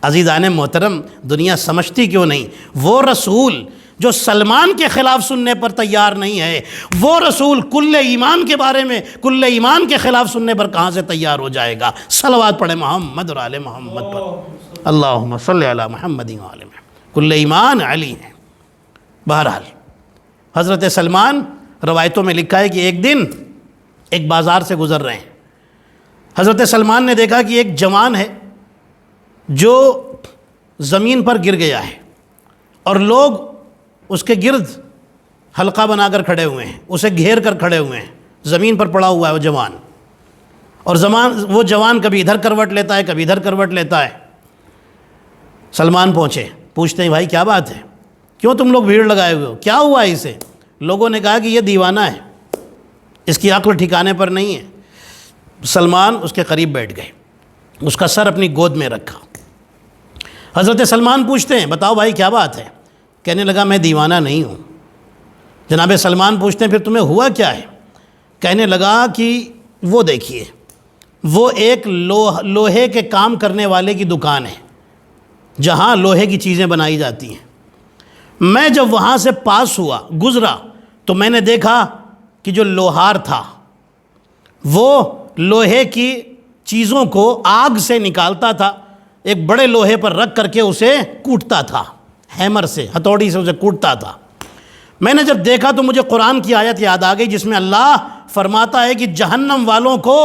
Speaker 4: عزیزان محترم، دنیا سمجھتی کیوں نہیں؟ وہ رسول جو سلمان کے خلاف سننے پر تیار نہیں ہے، وہ رسول کل ایمان کے بارے میں کل ایمان کے خلاف سننے پر کہاں سے تیار ہو جائے گا؟ صلوات پڑھے محمد اور آل محمد پر، اللہم صلی علی محمد و آل محمد. کل ایمان علی ہیں. بہرحال حضرت سلمان، روایتوں میں لکھا ہے کہ ایک دن ایک بازار سے گزر رہے ہیں. حضرت سلمان نے دیکھا کہ ایک جوان ہے جو زمین پر گر گیا ہے اور لوگ اس کے گرد حلقہ بنا کر کھڑے ہوئے ہیں، اسے گھیر کر کھڑے ہوئے ہیں. زمین پر پڑا ہوا ہے وہ جوان، اور وہ جوان کبھی ادھر کروٹ لیتا ہے کبھی ادھر کروٹ لیتا ہے. سلمان پہنچے، پوچھتے ہیں بھائی کیا بات ہے، کیوں تم لوگ بھیڑ لگائے ہوئے ہو، کیا ہوا ہے اسے؟ لوگوں نے کہا کہ یہ دیوانہ ہے، اس کی عقل ٹھکانے پر نہیں ہے. سلمان اس کے قریب بیٹھ گئے، اس کا سر اپنی گود میں رکھا. حضرت سلمان پوچھتے ہیں بتاؤ بھائی کیا بات ہے؟ کہنے لگا میں دیوانہ نہیں ہوں. جناب سلمان پوچھتے ہیں پھر تمہیں ہوا کیا ہے؟ کہنے لگا کہ وہ دیکھیے، وہ ایک لوہے کے کام کرنے والے کی دکان ہے جہاں لوہے کی چیزیں بنائی جاتی ہیں. میں جب وہاں سے پاس ہوا گزرا تو میں نے دیکھا کہ جو لوہار تھا وہ لوہے کی چیزوں کو آگ سے نکالتا تھا، ایک بڑے لوہے پر رکھ کر کے اسے کوٹتا تھا، ہیمر سے، ہتھوڑی سے اسے کوٹتا تھا. میں نے جب دیکھا تو مجھے قرآن کی آیت یاد آ گئی جس میں اللہ فرماتا ہے کہ جہنم والوں کو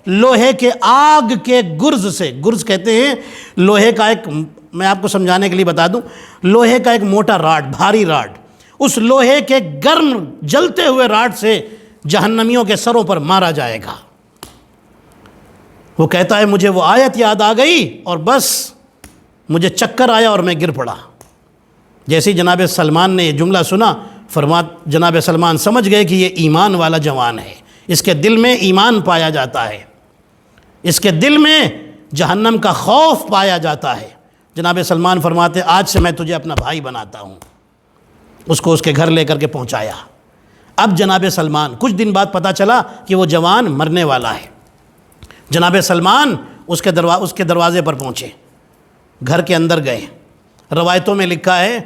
Speaker 4: لوہے کے آگ کے گرز سے، گرز کہتے ہیں لوہے کا ایک، میں آپ کو سمجھانے کے لیے بتا دوں، لوہے کا ایک موٹا راڈ، بھاری راڈ، اس لوہے کے گرم جلتے ہوئے راڈ سے جہنمیوں کے سروں پر مارا جائے گا. وہ کہتا ہے مجھے وہ آیت یاد آ گئی اور بس مجھے چکر آیا اور میں گر پڑا. جیسے جناب سلمان نے یہ جملہ سنا، جناب سلمان سمجھ گئے کہ یہ ایمان والا جوان ہے، اس کے دل میں ایمان پایا جاتا ہے، اس کے دل میں جہنم کا خوف پایا جاتا ہے. جناب سلمان فرماتے آج سے میں تجھے اپنا بھائی بناتا ہوں. اس کو اس کے گھر لے کر کے پہنچایا. اب جناب سلمان، کچھ دن بعد پتہ چلا کہ وہ جوان مرنے والا ہے. جناب سلمان اس کے دروازے پر پہنچے، گھر کے اندر گئے. روایتوں میں لکھا ہے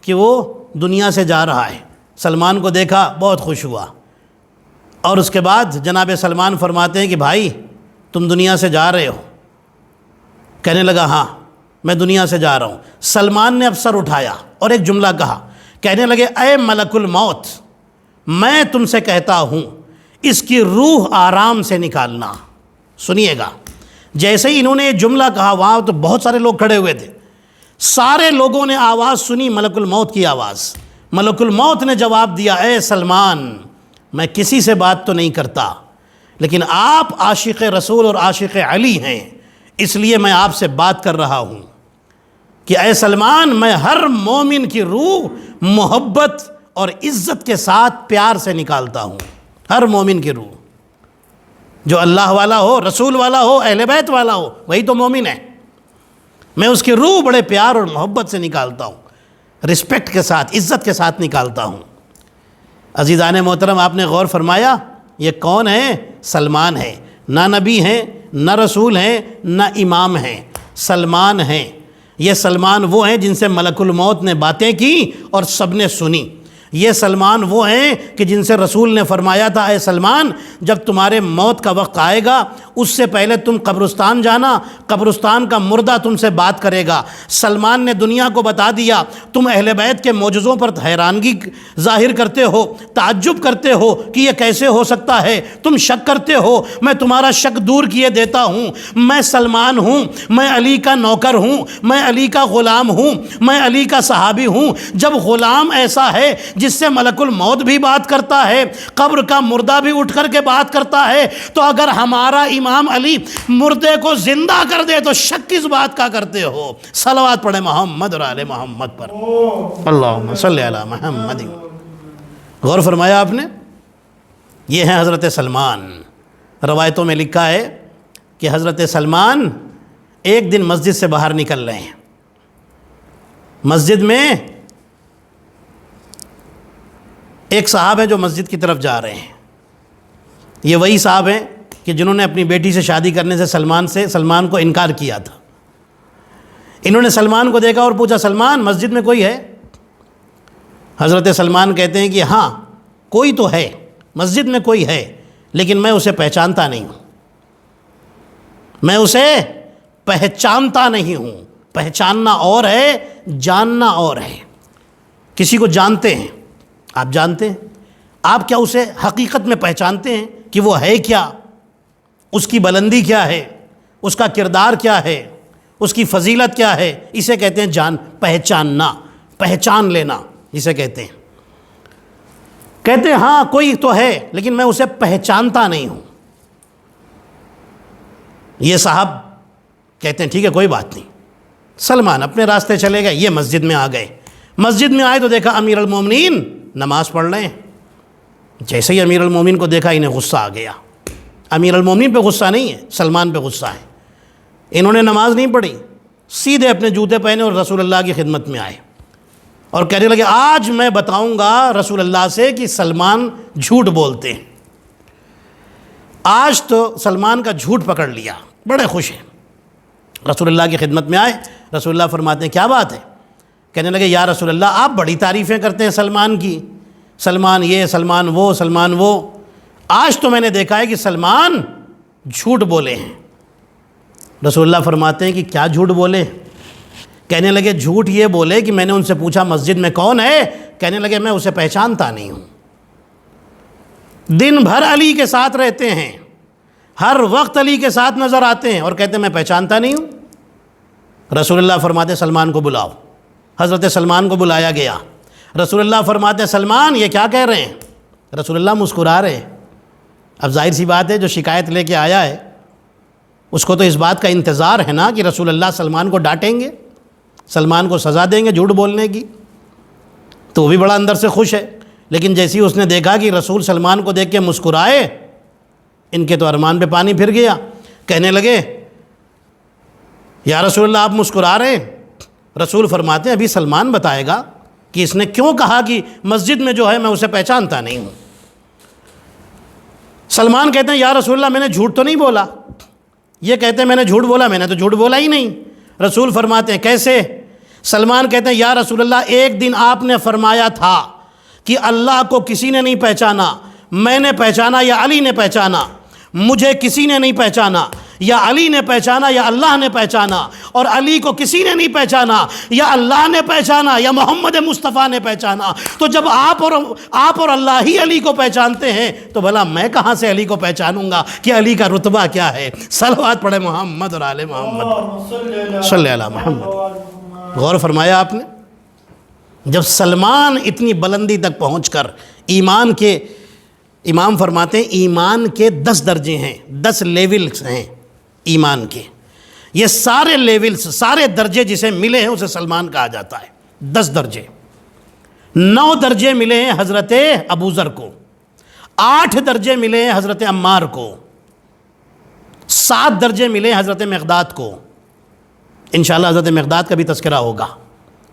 Speaker 4: کہ وہ دنیا سے جا رہا ہے. سلمان کو دیکھا بہت خوش ہوا، اور اس کے بعد جناب سلمان فرماتے ہیں کہ بھائی تم دنیا سے جا رہے ہو؟ کہنے لگا ہاں میں دنیا سے جا رہا ہوں. سلمان نے اب سر اٹھایا اور ایک جملہ کہا، کہنے لگے اے ملک الموت، میں تم سے کہتا ہوں اس کی روح آرام سے نکالنا. سنیے گا، جیسے ہی انہوں نے یہ جملہ کہا وہاں تو بہت سارے لوگ کھڑے ہوئے تھے، سارے لوگوں نے آواز سنی، ملک الموت کی آواز. ملک الموت نے جواب دیا اے سلمان میں کسی سے بات تو نہیں کرتا، لیکن آپ عاشق رسول اور عاشق علی ہیں، اس لیے میں آپ سے بات کر رہا ہوں کہ اے سلمان میں ہر مومن کی روح محبت اور عزت کے ساتھ پیار سے نکالتا ہوں. ہر مومن کی روح، جو اللہ والا ہو، رسول والا ہو، اہل بیت والا ہو، وہی تو مومن ہے. میں اس کی روح بڑے پیار اور محبت سے نکالتا ہوں، رسپیکٹ کے ساتھ، عزت کے ساتھ نکالتا ہوں. عزیزان محترم، آپ نے غور فرمایا یہ کون ہے؟ سلمان ہے. نہ نبی ہیں، نہ رسول ہیں، نہ امام ہیں، سلمان ہیں. یہ سلمان وہ ہیں جن سے ملک الموت نے باتیں کی اور سب نے سنی. یہ سلمان وہ ہیں کہ جن سے رسول نے فرمایا تھا اے سلمان جب تمہارے موت کا وقت آئے گا اس سے پہلے تم قبرستان جانا، قبرستان کا مردہ تم سے بات کرے گا۔ سلمان نے دنیا کو بتا دیا تم اہل بیت کے معجزوں پر حیرانگی ظاہر کرتے ہو، تعجب کرتے ہو کہ یہ کیسے ہو سکتا ہے، تم شک کرتے ہو، میں تمہارا شک دور کیے دیتا ہوں۔ میں سلمان ہوں، میں علی کا نوکر ہوں، میں علی کا غلام ہوں، میں علی کا صحابی ہوں۔ جب غلام ایسا ہے جس سے ملک الموت بھی بات کرتا ہے، قبر کا مردہ بھی اٹھ کر کے بات کرتا ہے، تو اگر ہمارا امام علی مردے کو زندہ کر دے تو شک کس بات کا کرتے ہو؟ صلوات پڑھیں محمد اور آل محمد پر، اللہم صلی علی محمد۔ غور فرمایا آپ نے؟ یہ ہیں حضرت سلمان۔ روایتوں میں لکھا ہے کہ حضرت سلمان ایک دن مسجد سے باہر نکل رہے ہیں، مسجد میں ایک صاحب ہیں جو مسجد کی طرف جا رہے ہیں۔ یہ وہی صاحب ہیں کہ جنہوں نے اپنی بیٹی سے شادی کرنے سے سلمان کو انکار کیا تھا۔ انہوں نے سلمان کو دیکھا اور پوچھا سلمان مسجد میں کوئی ہے؟ حضرت سلمان کہتے ہیں کہ ہاں کوئی تو ہے، مسجد میں کوئی ہے، لیکن میں اسے پہچانتا نہیں ہوں، میں اسے پہچانتا نہیں ہوں۔ پہچاننا اور ہے، جاننا اور ہے۔ کسی کو جانتے ہیں، آپ جانتے ہیں، آپ کیا اسے حقیقت میں پہچانتے ہیں کہ وہ ہے کیا، اس کی بلندی کیا ہے، اس کا کردار کیا ہے، اس کی فضیلت کیا ہے؟ اسے کہتے ہیں پہچاننا، پہچان لینا اسے کہتے ہیں۔ کہتے ہیں ہاں کوئی تو ہے لیکن میں اسے پہچانتا نہیں ہوں۔ یہ صاحب کہتے ہیں ٹھیک ہے کوئی بات نہیں۔ سلمان اپنے راستے چلے گئے، یہ مسجد میں آ گئے۔ مسجد میں آئے تو دیکھا امیر المومنین نماز پڑھ رہے ہیں۔ جیسے ہی امیر المومنین کو دیکھا انہیں غصہ آ گیا۔ امیر المومنین پہ غصہ نہیں ہے، سلمان پہ غصہ ہے۔ انہوں نے نماز نہیں پڑھی، سیدھے اپنے جوتے پہنے اور رسول اللہ کی خدمت میں آئے اور کہنے لگے آج میں بتاؤں گا رسول اللہ سے کہ سلمان جھوٹ بولتے ہیں۔ آج تو سلمان کا جھوٹ پکڑ لیا، بڑے خوش ہیں۔ رسول اللہ کی خدمت میں آئے، رسول اللہ فرماتے ہیں کیا بات ہے؟ کہنے لگے یا رسول اللہ آپ بڑی تعریفیں کرتے ہیں سلمان کی، سلمان یہ، سلمان وہ، سلمان وہ۔ آج تو میں نے دیکھا ہے کہ سلمان جھوٹ بولے ہیں۔ رسول اللہ فرماتے ہیں کہ کیا جھوٹ بولے؟ کہنے لگے جھوٹ یہ بولے کہ میں نے ان سے پوچھا مسجد میں کون ہے؟ کہنے لگے میں اسے پہچانتا نہیں ہوں۔ دن بھر علی کے ساتھ رہتے ہیں، ہر وقت علی کے ساتھ نظر آتے ہیں اور کہتے ہیں میں پہچانتا نہیں ہوں۔ رسول اللہ فرماتے سلمان کو بلاؤ۔ حضرت سلمان کو بلایا گیا۔ رسول اللہ فرماتے سلمان یہ کیا کہہ رہے ہیں؟ رسول اللہ مسکرا رہے ہیں۔ اب ظاہر سی بات ہے جو شکایت لے کے آیا ہے اس کو تو اس بات کا انتظار ہے نا کہ رسول اللہ سلمان کو ڈانٹیں گے، سلمان کو سزا دیں گے جھوٹ بولنے کی، تو وہ بھی بڑا اندر سے خوش ہے۔ لیکن جیسی اس نے دیکھا کہ رسول سلمان کو دیکھ کے مسکرائے، ان کے تو ارمان پہ پانی پھر گیا۔ کہنے لگے یا رسول اللہ آپ مسکرا رہے ہیں؟ رسول فرماتے ہیں ابھی سلمان بتائے گا کہ اس نے کیوں کہا کہ مسجد میں جو ہے میں اسے پہچانتا نہیں ہوں۔ سلمان کہتے ہیں یا رسول اللہ میں نے جھوٹ تو نہیں بولا۔ یہ کہتے ہیں میں نے جھوٹ بولا، میں نے تو جھوٹ بولا ہی نہیں۔ رسول فرماتے ہیں کیسے؟ سلمان کہتے ہیں یا رسول اللہ ایک دن آپ نے فرمایا تھا کہ اللہ کو کسی نے نہیں پہچانا، میں نے پہچانا یا علی نے پہچانا، مجھے کسی نے نہیں پہچانا، یا علی نے پہچانا یا اللہ نے پہچانا، اور علی کو کسی نے نہیں پہچانا، یا اللہ نے پہچانا یا محمد مصطفیٰ نے پہچانا۔ تو جب آپ اور اللہ ہی علی کو پہچانتے ہیں تو بھلا میں کہاں سے علی کو پہچانوں گا کہ علی کا رتبہ کیا ہے؟ صلوات پڑھے محمد اور آل محمد صلی اللہ محمد۔ غور فرمایا آپ نے؟ جب سلمان اتنی بلندی تک پہنچ کر ایمان کے، امام فرماتے ہیں ایمان کے 10 درجے ہیں، 10 لیولز ہیں ایمان کے۔ یہ سارے لیولز، سارے درجے جسے ملے ہیں اسے سلمان کہا جاتا ہے۔ 10 درجے، 9 درجے ملے ہیں حضرت ابوذر کو، 8 درجے ملے ہیں حضرت عمار کو، 7 درجے ملے ہیں حضرت مقداد کو۔ انشاءاللہ حضرت مقداد کا بھی تذکرہ ہوگا،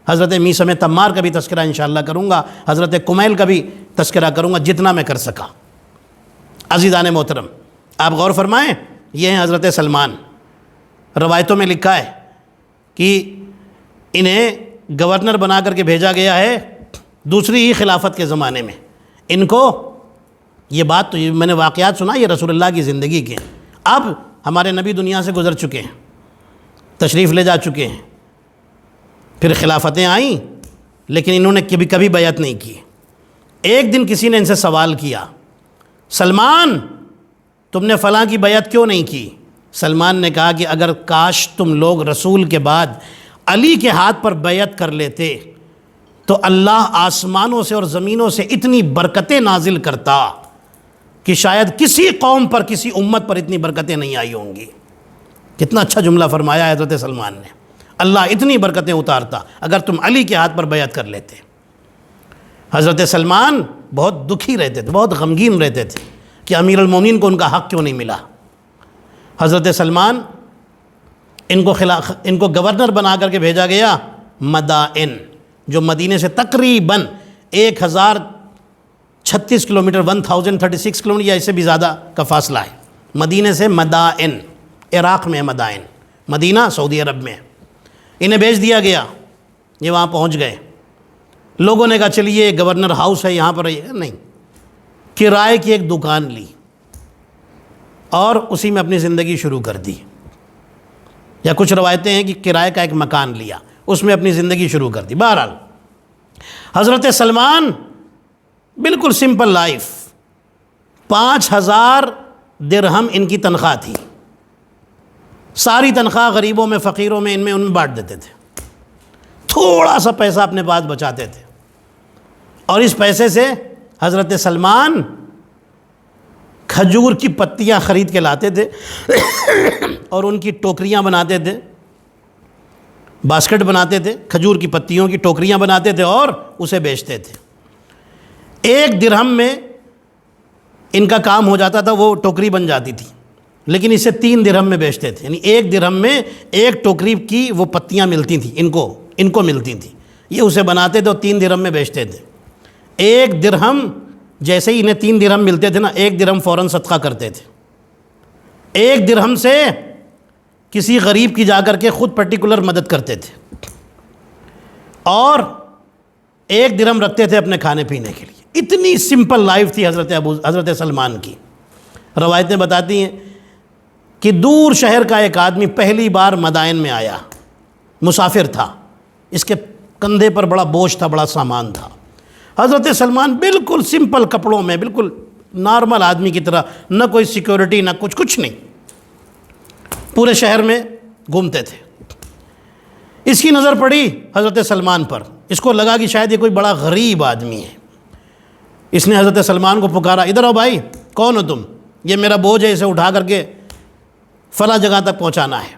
Speaker 4: حضرت میثم تمار کا بھی تذکرہ انشاءاللہ کروں گا، حضرت کمیل کا بھی تذکرہ کروں گا جتنا میں کر سکا۔ عزیزان محترم آپ غور فرمائیں، یہ ہیں حضرت سلمان۔ روایتوں میں لکھا ہے کہ انہیں گورنر بنا کر کے بھیجا گیا ہے دوسری ہی خلافت کے زمانے میں ان کو یہ بات تو میں نے واقعات سنا یہ رسول اللہ کی زندگی کے، اب ہمارے نبی دنیا سے گزر چکے ہیں، تشریف لے جا چکے ہیں، پھر خلافتیں آئیں لیکن انہوں نے کبھی بیعت نہیں کی۔ ایک دن کسی نے ان سے سوال کیا، سلمان تم نے فلاں کی بیعت کیوں نہیں کی؟ سلمان نے کہا کہ اگر کاش تم لوگ رسول کے بعد علی کے ہاتھ پر بیعت کر لیتے تو اللہ آسمانوں سے اور زمینوں سے اتنی برکتیں نازل کرتا کہ شاید کسی قوم پر کسی امت پر اتنی برکتیں نہیں آئی ہوں گی۔ کتنا اچھا جملہ فرمایا حضرت سلمان نے، اللہ اتنی برکتیں اتارتا اگر تم علی کے ہاتھ پر بیعت کر لیتے۔ حضرت سلمان بہت دکھی رہتے تھے، بہت غمگین رہتے تھے کہ امیر المومنین کو ان کا حق کیوں نہیں ملا۔ حضرت سلمان ان کو گورنر بنا کر کے بھیجا گیا مدائن، جو مدینے سے تقریباً 1036 کلومیٹر 1036 کلومیٹر یا اس سے بھی زیادہ کا فاصلہ ہے۔ مدینے سے مدائن، عراق میں ہے مدائن، مدینہ سعودی عرب میں، انہیں بھیج دیا گیا۔ یہ وہاں پہنچ گئے، لوگوں نے کہا چلیے گورنر ہاؤس ہے یہاں پر، نہیں، کرائے کی ایک دکان لی اور اسی میں اپنی زندگی شروع کر دی، یا کچھ روایتیں ہیں کہ کرائے کا ایک مکان لیا، اس میں اپنی زندگی شروع کر دی۔ بہرحال حضرت سلمان بالکل سمپل لائف، 5000 درہم ان کی تنخواہ تھی، ساری تنخواہ غریبوں میں، فقیروں میں، ان میں بانٹ دیتے تھے، تھوڑا سا پیسہ اپنے پاس بچاتے تھے، اور اس پیسے سے حضرت سلمان کھجور کی پتیاں خرید کے لاتے تھے اور ان کی ٹوکریاں بناتے تھے، باسکٹ بناتے تھے، کھجور کی پتیوں کی ٹوکریاں بناتے تھے اور اسے بیچتے تھے۔ 1 درہم میں ان کا کام ہو جاتا تھا، وہ ٹوکری بن جاتی تھی، لیکن اسے 3 درہم میں بیچتے تھے، یعنی 1 درہم میں 1 ٹوکری کی وہ پتیاں ملتی تھیں، ان کو ملتی تھیں، یہ اسے بناتے تھے اور 3 درہم میں بیچتے تھے۔ 1 درہم جیسے ہی انہیں 3 درہم ملتے تھے نا، 1 درہم فوراً صدقہ کرتے تھے۔ 1 درہم سے کسی غریب کی جا کر کے خود پرٹیکولر مدد کرتے تھے، اور 1 درہم رکھتے تھے اپنے کھانے پینے کے لیے۔ اتنی سمپل لائف تھی حضرت سلمان کی۔ روایتیں بتاتی ہیں کہ دور شہر کا ایک آدمی پہلی بار مدائن میں آیا، مسافر تھا، اس کے کندھے پر بڑا بوجھ تھا، بڑا سامان تھا۔ حضرت سلمان بالکل سمپل کپڑوں میں، بالکل نارمل آدمی کی طرح، نہ کوئی سیکیورٹی نہ کچھ نہیں، پورے شہر میں گھومتے تھے۔ اس کی نظر پڑی حضرت سلمان پر، اس کو لگا کہ شاید یہ کوئی بڑا غریب آدمی ہے۔ اس نے حضرت سلمان کو پکارا، ادھر آؤ بھائی، کون ہو تم؟ یہ میرا بوجھ ہے، اسے اٹھا کر کے فلاں جگہ تک پہنچانا ہے۔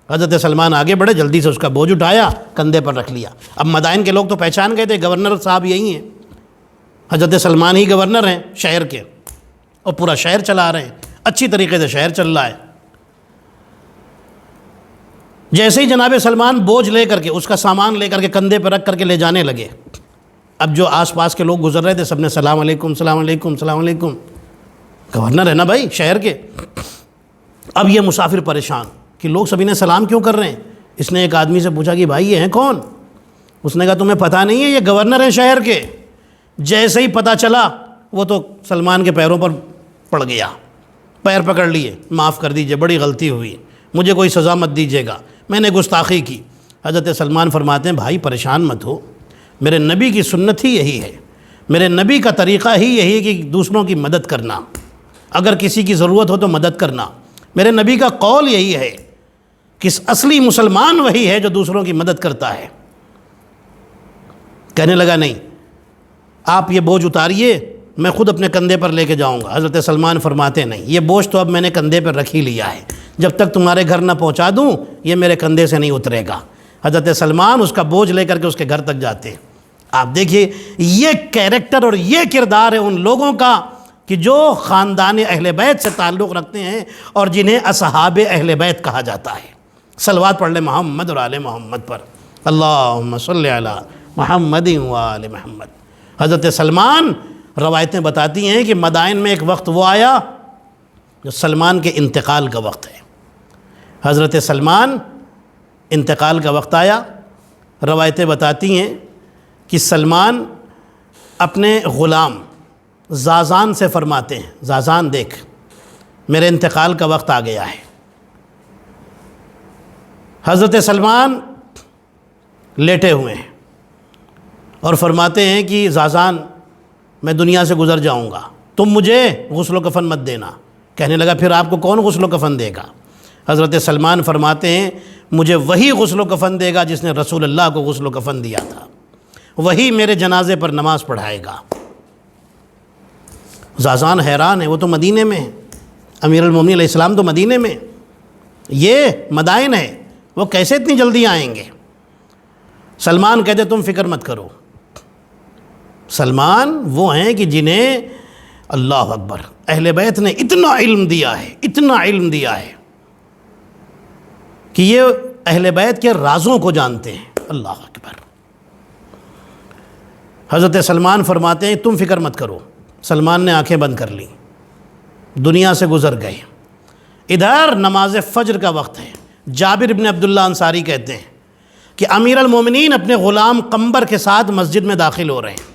Speaker 4: حضرت سلمان آگے بڑھے، جلدی سے اس کا بوجھ اٹھایا، کندھے پر رکھ لیا۔ اب مدائن کے لوگ تو پہچان گئے تھے، گورنر صاحب یہی ہیں، حضرت سلمان ہی گورنر ہیں شہر کے، اور پورا شہر چلا رہے ہیں، اچھی طریقے سے شہر چل رہا ہے۔ جیسے ہی جناب سلمان بوجھ لے کر کے، اس کا سامان لے کر کے کندھے پر رکھ کر کے لے جانے لگے، اب جو آس پاس کے لوگ گزر رہے تھے سب نے سلام علیکم، سلام علیکم، سلام علیکم، گورنر ہے نا بھائی شہر کے۔ اب یہ مسافر پریشان کہ لوگ سبھی نے سلام کیوں کر رہے ہیں۔ اس نے ایک آدمی سے پوچھا کہ بھائی یہ ہیں کون؟ اس نے کہا تمہیں پتہ نہیں ہے، یہ گورنر ہیں شہر کے۔ جیسے ہی پتہ چلا وہ تو سلمان کے پیروں پر پڑ گیا، پیر پکڑ لیے، معاف کر دیجئے، بڑی غلطی ہوئی، مجھے کوئی سزا مت دیجیے گا، میں نے گستاخی کی۔ حضرت سلمان فرماتے ہیں بھائی پریشان مت ہو، میرے نبی کی سنت ہی یہی ہے، میرے نبی کا طریقہ ہی یہی ہے کہ دوسروں کی مدد کرنا، اگر کسی کی ضرورت ہو تو مدد کرنا۔ میرے نبی کا قول یہی ہے کہ اصلی مسلمان وہی ہے جو دوسروں کی مدد کرتا ہے۔ کہنے لگا نہیں، آپ یہ بوجھ اتاریے، میں خود اپنے کندھے پر لے کے جاؤں گا۔ حضرت سلمان فرماتے نہیں، یہ بوجھ تو اب میں نے کندھے پر رکھ ہی لیا ہے، جب تک تمہارے گھر نہ پہنچا دوں یہ میرے کندھے سے نہیں اترے گا۔ حضرت سلمان اس کا بوجھ لے کر کے اس کے گھر تک جاتے ہیں۔ آپ دیکھیے یہ کیریکٹر اور یہ کردار ہے ان لوگوں کا کہ جو خاندان اہل بیت سے تعلق رکھتے ہیں اور جنہیں اصحاب اہل بیت کہا جاتا ہے۔ صلوات پڑھ لیں محمد اور آل محمد پر، اللہم صلی علی محمد و آل محمد۔ حضرت سلمان، روایتیں بتاتی ہیں کہ مدائن میں ایک وقت وہ آیا جو سلمان کے انتقال کا وقت ہے۔ حضرت سلمان انتقال کا وقت آیا، روایتیں بتاتی ہیں کہ سلمان اپنے غلام زازان سے فرماتے ہیں، زازان دیکھ میرے انتقال کا وقت آ گیا ہے۔ حضرت سلمان لیٹے ہوئے ہیں اور فرماتے ہیں کہ زازان میں دنیا سے گزر جاؤں گا، تم مجھے غسل و کفن مت دینا۔ کہنے لگا پھر آپ کو کون غسل و کفن دے گا؟ حضرت سلمان فرماتے ہیں مجھے وہی غسل و کفن دے گا جس نے رسول اللہ کو غسل و کفن دیا تھا، وہی میرے جنازے پر نماز پڑھائے گا۔ زازان حیران ہے، وہ تو مدینے میں ہے، امیر المومنین علیہ السلام تو مدینے میں، یہ مدائن ہے، وہ کیسے اتنی جلدی آئیں گے؟ سلمان کہتے تم فکر مت کرو۔ سلمان وہ ہیں کہ جنہیں اللہ اکبر اہل بیت نے اتنا علم دیا ہے، اتنا علم دیا ہے کہ یہ اہل بیت کے رازوں کو جانتے ہیں۔ اللہ اکبر۔ حضرت سلمان فرماتے ہیں تم فکر مت کرو۔ سلمان نے آنکھیں بند کر لیں، دنیا سے گزر گئے۔ ادھر نماز فجر کا وقت ہے۔ جابر بن عبداللہ انصاری کہتے ہیں کہ امیر المومنین اپنے غلام قمبر کے ساتھ مسجد میں داخل ہو رہے ہیں۔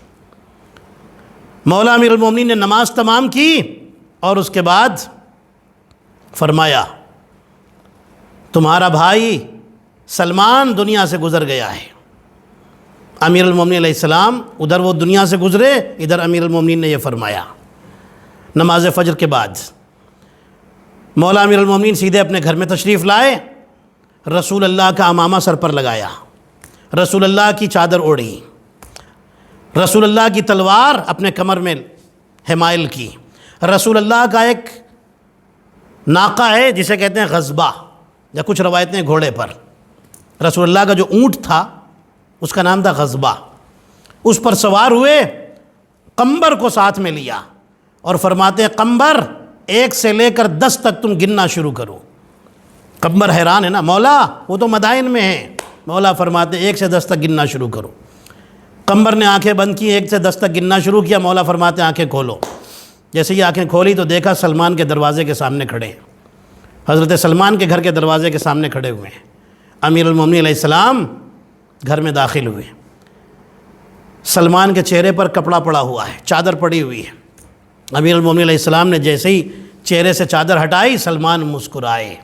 Speaker 4: مولا امیر المومنین نے نماز تمام کی اور اس کے بعد فرمایا تمہارا بھائی سلمان دنیا سے گزر گیا ہے۔ امیر المومنین علیہ السلام ادھر وہ دنیا سے گزرے، ادھر امیر المومنین نے یہ فرمایا۔ نماز فجر کے بعد مولا امیر المومنین سیدھے اپنے گھر میں تشریف لائے، رسول اللہ کا عمامہ سر پر لگایا، رسول اللہ کی چادر اوڑھی، رسول اللہ کی تلوار اپنے کمر میں حمائل کی۔ رسول اللہ کا ایک ناقہ ہے جسے کہتے ہیں غضبہ، یا کچھ روایتیں گھوڑے پر، رسول اللہ کا جو اونٹ تھا اس کا نام تھا غضبہ، اس پر سوار ہوئے، قمبر کو ساتھ میں لیا اور فرماتے ہیں قمبر 1 سے لے کر 10 تک تم گننا شروع کرو۔ قمبر حیران ہے نا، مولا وہ تو مدائن میں ہے۔ مولا فرماتے ہیں 1 سے 10 تک گننا شروع کرو۔ قمبر نے آنکھیں بند کی، 1 سے 10 تک گننا شروع کیا۔ مولا فرماتے ہیں آنکھیں کھولو۔ جیسے یہ آنکھیں کھولی تو دیکھا سلمان کے دروازے کے سامنے کھڑے ہیں، حضرت سلمان کے گھر کے دروازے کے سامنے کھڑے ہوئے ہیں۔ امیر المومنین علیہ السلام گھر میں داخل ہوئے، سلمان کے چہرے پر کپڑا پڑا ہوا ہے، چادر پڑی ہوئی ہے۔ امیر المومنین علیہ السلام نے جیسے ہی چہرے سے چادر ہٹائی، سلمان مسکرائے،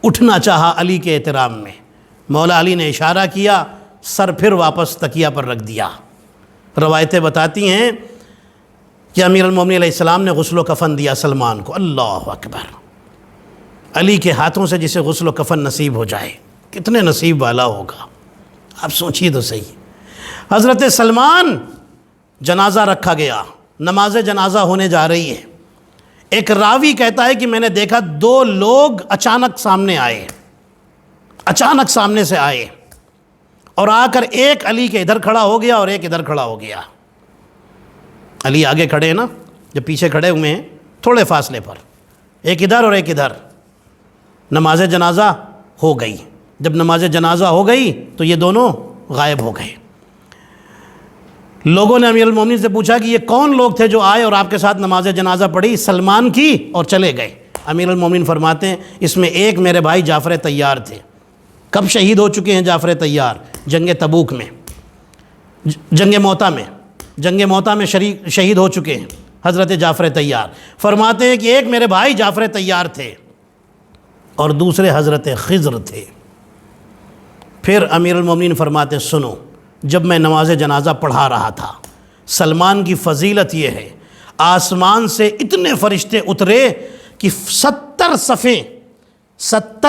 Speaker 4: اٹھنا چاہا علی کے احترام میں۔ مولا علی نے اشارہ کیا، سر پھر واپس تکیہ پر رکھ دیا۔ روایتیں بتاتی ہیں کہ امیر المومنین علیہ السلام نے غسل و کفن دیا سلمان کو۔ اللہ اکبر۔ علی کے ہاتھوں سے جسے غسل و کفن نصیب ہو جائے کتنے نصیب والا ہوگا، آپ سوچیے تو صحیح۔ حضرت سلمان جنازہ رکھا گیا، نماز جنازہ ہونے جا رہی ہے۔ ایک راوی کہتا ہے کہ میں نے دیکھا 2 لوگ اچانک سامنے آئے، اچانک سامنے سے آئے اور آ کر ایک علی کے ادھر کھڑا ہو گیا اور ایک ادھر کھڑا ہو گیا۔ علی آگے کھڑے ہیں نا، جو پیچھے کھڑے ہوئے ہیں تھوڑے فاصلے پر، ایک ادھر اور ایک ادھر۔ نماز جنازہ ہو گئی۔ جب نماز جنازہ ہو گئی تو یہ دونوں غائب ہو گئے۔ لوگوں نے امیر المومنین سے پوچھا کہ یہ کون لوگ تھے جو آئے اور آپ کے ساتھ نماز جنازہ پڑھی؟ سلمان کی اور چلے گئے۔ امیر المومنین فرماتے ہیں اس میں ایک میرے بھائی جعفر طیار تھے۔ کب شہید ہو چکے ہیں جعفر طیار؟ جنگ تبوک میں، جنگ موتا میں شہید ہو چکے ہیں حضرت جعفر طیار۔ فرماتے ہیں کہ ایک میرے بھائی جعفر طیار تھے اور دوسرے حضرت خضر تھے۔ پھر امیر المومنین فرماتے ہیں سنو، جب میں نماز جنازہ پڑھا رہا تھا، سلمان کی فضیلت یہ ہے آسمان سے اتنے فرشتے اترے کہ 70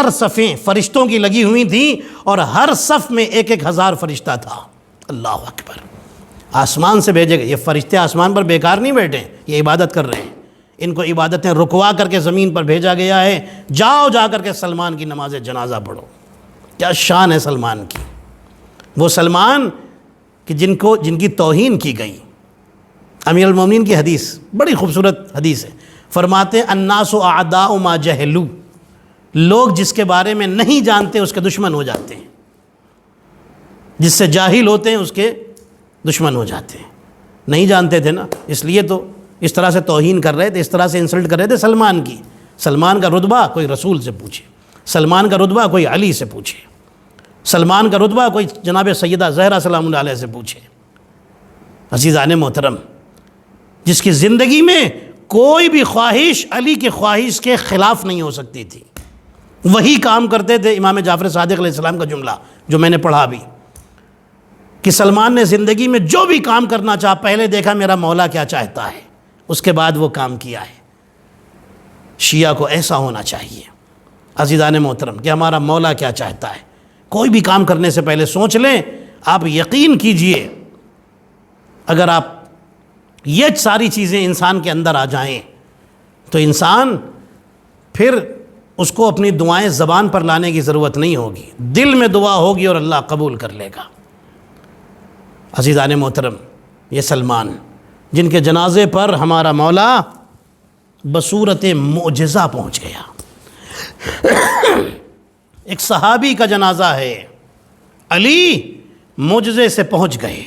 Speaker 4: صفیں فرشتوں کی لگی ہوئی تھیں اور ہر صف میں 1,000 فرشتہ تھا۔ اللہ اکبر۔ آسمان سے بھیجے گئے، یہ فرشتے آسمان پر بیکار نہیں بیٹھے ہیں، یہ عبادت کر رہے ہیں۔ ان کو عبادتیں رکوا کر کے زمین پر بھیجا گیا ہے، جاؤ جا کر کے سلمان کی نماز جنازہ پڑھو۔ کیا شان ہے سلمان کی، وہ سلمان کہ جن کی توہین کی گئی۔ امیر المومنین کی حدیث بڑی خوبصورت حدیث ہے، فرماتے ہیں الناس اعداء ما جہلوا، لوگ جس کے بارے میں نہیں جانتے اس کے دشمن ہو جاتے ہیں، جس سے جاہل ہوتے ہیں اس کے دشمن ہو جاتے ہیں۔ نہیں جانتے تھے نا، اس لیے تو اس طرح سے توہین کر رہے تھے، اس طرح سے انسلٹ کر رہے تھے سلمان کی۔ سلمان کا رتبہ کوئی رسول سے پوچھے، سلمان کا رتبہ کوئی علی سے پوچھے، سلمان کا رتبہ کوئی جناب سیدہ زہرا سلام اللہ علیہ سے پوچھے۔ عزیزان محترم، جس کی زندگی میں کوئی بھی خواہش علی کی خواہش کے خلاف نہیں ہو سکتی تھی، وہی کام کرتے تھے۔ امام جعفر صادق علیہ السلام کا جملہ جو میں نے پڑھا بھی، کہ سلمان نے زندگی میں جو بھی کام کرنا چاہا پہلے دیکھا میرا مولا کیا چاہتا ہے، اس کے بعد وہ کام کیا ہے۔ شیعہ کو ایسا ہونا چاہیے عزیزان محترم کہ ہمارا مولا کیا چاہتا ہے۔ کوئی بھی کام کرنے سے پہلے سوچ لیں۔ آپ یقین کیجئے اگر آپ یہ ساری چیزیں انسان کے اندر آ جائیں تو انسان پھر اس کو اپنی دعائیں زبان پر لانے کی ضرورت نہیں ہوگی، دل میں دعا ہوگی اور اللہ قبول کر لے گا۔ عزیزان محترم، یہ سلمان جن کے جنازے پر ہمارا مولا بصورت معجزہ پہنچ گیا۔ ایک صحابی کا جنازہ ہے، علی معجزے سے پہنچ گئے،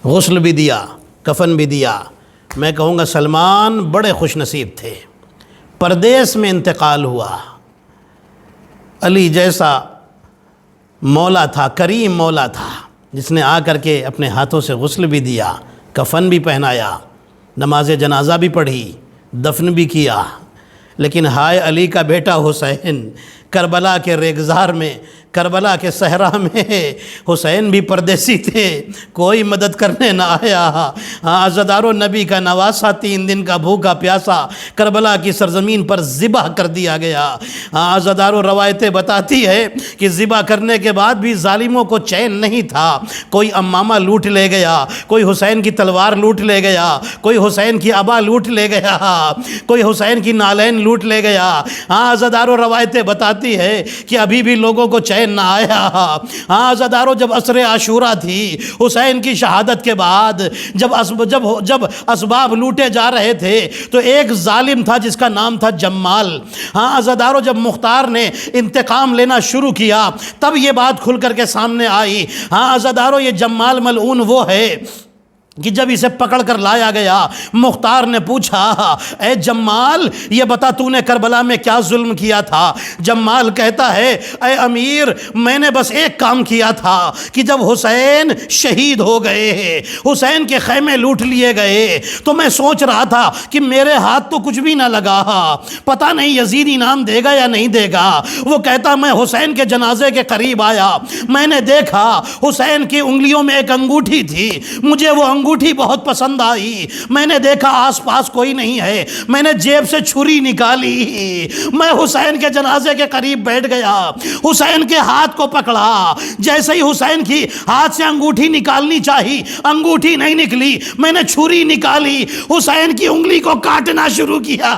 Speaker 4: غسل بھی دیا، کفن بھی دیا۔ میں کہوں گا سلمان بڑے خوش نصیب تھے۔ پردیس میں انتقال ہوا، علی جیسا مولا تھا، کریم مولا تھا، جس نے آ کر کے اپنے ہاتھوں سے غسل بھی دیا، کفن بھی پہنایا، نماز جنازہ بھی پڑھی، دفن بھی کیا۔ لیکن ہائے علی کا بیٹا حسین، کربلا کے ریگزار میں، کربلا کے صحرا میں حسین بھی پردیسی تھے، کوئی مدد کرنے نہ آیا۔ عزادارو نبی کا نواسا 3 دن کا بھوکا پیاسا کربلا کی سرزمین پر ذبح کر دیا گیا۔ عزادارو روایتیں بتاتی ہے کہ ذبح کرنے کے بعد بھی ظالموں کو چین نہیں تھا، کوئی امامہ لوٹ لے گیا، کوئی حسین کی تلوار لوٹ لے گیا، کوئی حسین کی عبا لوٹ لے گیا، کوئی حسین کی نالین لوٹ لے گیا۔ عزادارو روایتیں بتاتی ہے کہ ابھی بھی لوگوں کو چین نہ آیا۔ عزادارو جب عصر عاشورہ تھی، حسین کی شہادت کے بعد جب اسباب لوٹے جا رہے تھے تو ایک ظالم تھا جس کا نام تھا جمال۔ عزادارو جب مختار نے انتقام لینا شروع کیا تب یہ بات کھل کر کے سامنے آئی۔ عزادارو یہ جمال ملعون وہ ہے کہ جب اسے پکڑ کر لایا گیا، مختار نے پوچھا اے جمال یہ بتا تو نے کربلا میں کیا ظلم کیا تھا؟ جمال کہتا ہے اے امیر میں نے بس ایک کام کیا تھا کہ جب حسین شہید ہو گئے، حسین کے خیمے لوٹ لیے گئے تو میں سوچ رہا تھا کہ میرے ہاتھ تو کچھ بھی نہ لگا، پتہ نہیں یزید انعام دے گا یا نہیں دے گا۔ وہ کہتا میں حسین کے جنازے کے قریب آیا، میں نے دیکھا حسین کی انگلیوں میں ایک انگوٹھی تھی، مجھے وہ انگوٹھی بہت پسند آئی، میں نے دیکھا آس پاس کوئی نہیں ہے، میں نے جیب سے چھری نکالی، میں حسین کے جنازے کے قریب بیٹھ گیا، حسین کے ہاتھ کو پکڑا، جیسے ہی حسین کی ہاتھ سے انگوٹھی نکالنی چاہی انگوٹھی نہیں نکلی، میں نے چھری نکالی، حسین کی انگلی کو کاٹنا شروع کیا،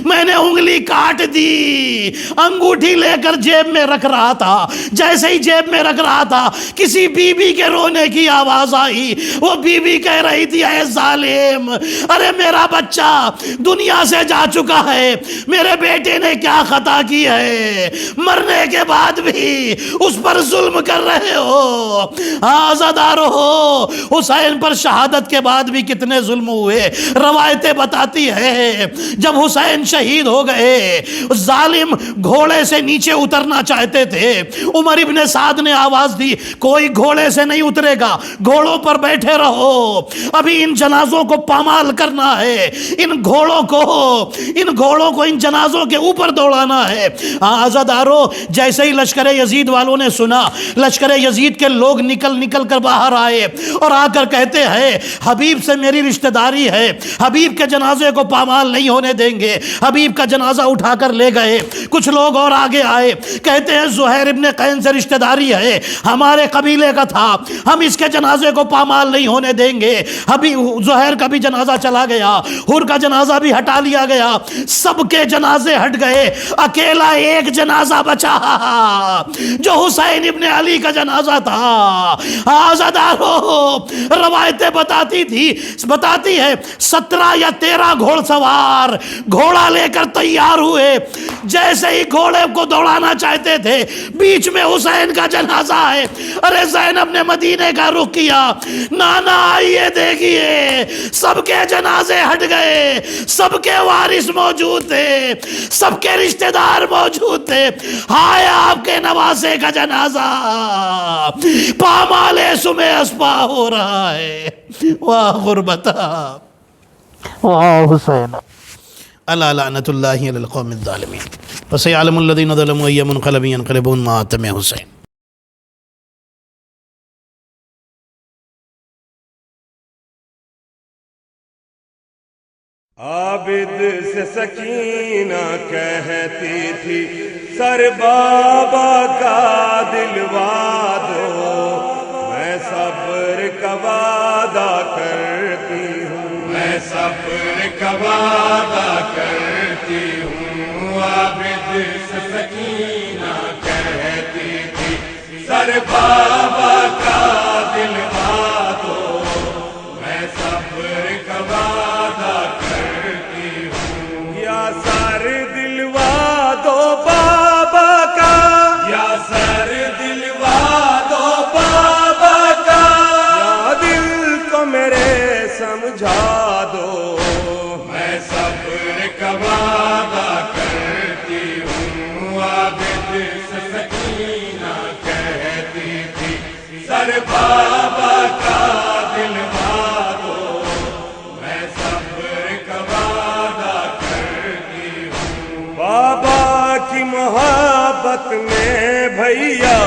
Speaker 4: میں نے انگلی کاٹ دی، انگوٹھی لے کر جیب میں رکھ رہا تھا، جیسے ہی جیب میں رکھ رہا تھا کسی بی بی کے رونے کی آواز آئی، وہ بی بی کہہ رہی تھی اے ظالم، ارے میرا بچہ دنیا سے جا چکا ہے، میرے بیٹے نے کیا خطا کی ہے، مرنے کے بعد بھی اس پر ظلم کر رہے ہو۔ عزادارو حسین پر شہادت کے بعد بھی کتنے ظلم ہوئے، روایتیں بتاتی ہے جب حسین شہید ہو گئے ظالم گھوڑے سے نیچے اترنا چاہتے تھے، عمر ابن سعد نے آواز دی کوئی گھوڑے سے نہیں اترے گا، گھوڑوں پر بیٹھے رہو، ابھی ان جنازوں کو پامال کرنا ہے، ان گھوڑوں کو ان جنازوں کے اوپر دوڑانا ہے۔ عزادارو جیسے ہی لشکر یزید والوں نے سنا، لشکر یزید کے لوگ نکل کر باہر آئے اور آ کر کہتے ہیں حبیب سے میری رشتہ داری ہے، حبیب کے جنازے کو پامال نہیں ہونے دیں گے۔ حبیب کا جنازہ اٹھا کر لے گئے، کچھ لوگ اور آگے آئے، کہتے ہیں زہیر ابن قین سے رشتہ داری ہے، ہمارے قبیلے کا تھا، ہم اس کے جنازے کو پامال نہیں ہونے دیں گے۔ ابھی زہیر کا بھی جنازہ چلا گیا، حر کا جنازہ بھی ہٹا لیا گیا، سب کے جنازے ہٹ گئے، اکیلا ایک جنازہ بچا جو حسین ابن علی کا جنازہ تھا۔ عزادارو روایتیں بتاتی ہے 17 یا 13 گھوڑ سوار گھوڑا لے کر تیار ہوئے، جیسے ایسے ہی گھوڑے کو دوڑانا چاہتے تھے، بیچ میں حسین کا جنازہ ہے۔ ارے زینب نے مدینے کا رخ کیا، نانا آئیے دیکھیے، سب کے جنازے ہٹ گئے، سب کے وارث موجود تھے، سب کے رشتہ دار موجود تھے، ہائے آپ کے نواسے کا جنازہ پامال سمے اسپا ہو رہا ہے۔ واہ غربتا، واہ حسین، الا لعنت اللہ علی القوم الظالمین، فسیعلم الذین ظلموا ای منقلب ینقلبون ما اتم حسین۔
Speaker 1: عابد سے سکینہ کہتی تھی سر بابا کا دلوا دو، میں صبر کا وعدہ کرتی ہوں، میں صبر کا وعدہ کرتی ہوں۔ عابد سے سکینہ کہتی تھی سر بابا کا دلوا دو، میں صبر کا وعدہ کرتی ہوں۔ یا سر دلوا دو بابا کا، یا سر دلوا دو بابا کا، یا دل کو میرے سمجھا دو، میں صبر کا وعدہ کرتی ہوں۔ عابد سے سکینہ کہتی تھی سر بابا کا دلوا دو، میں صبر کا وعدہ کرتی ہوں۔ بابا کی محبت میں بھیا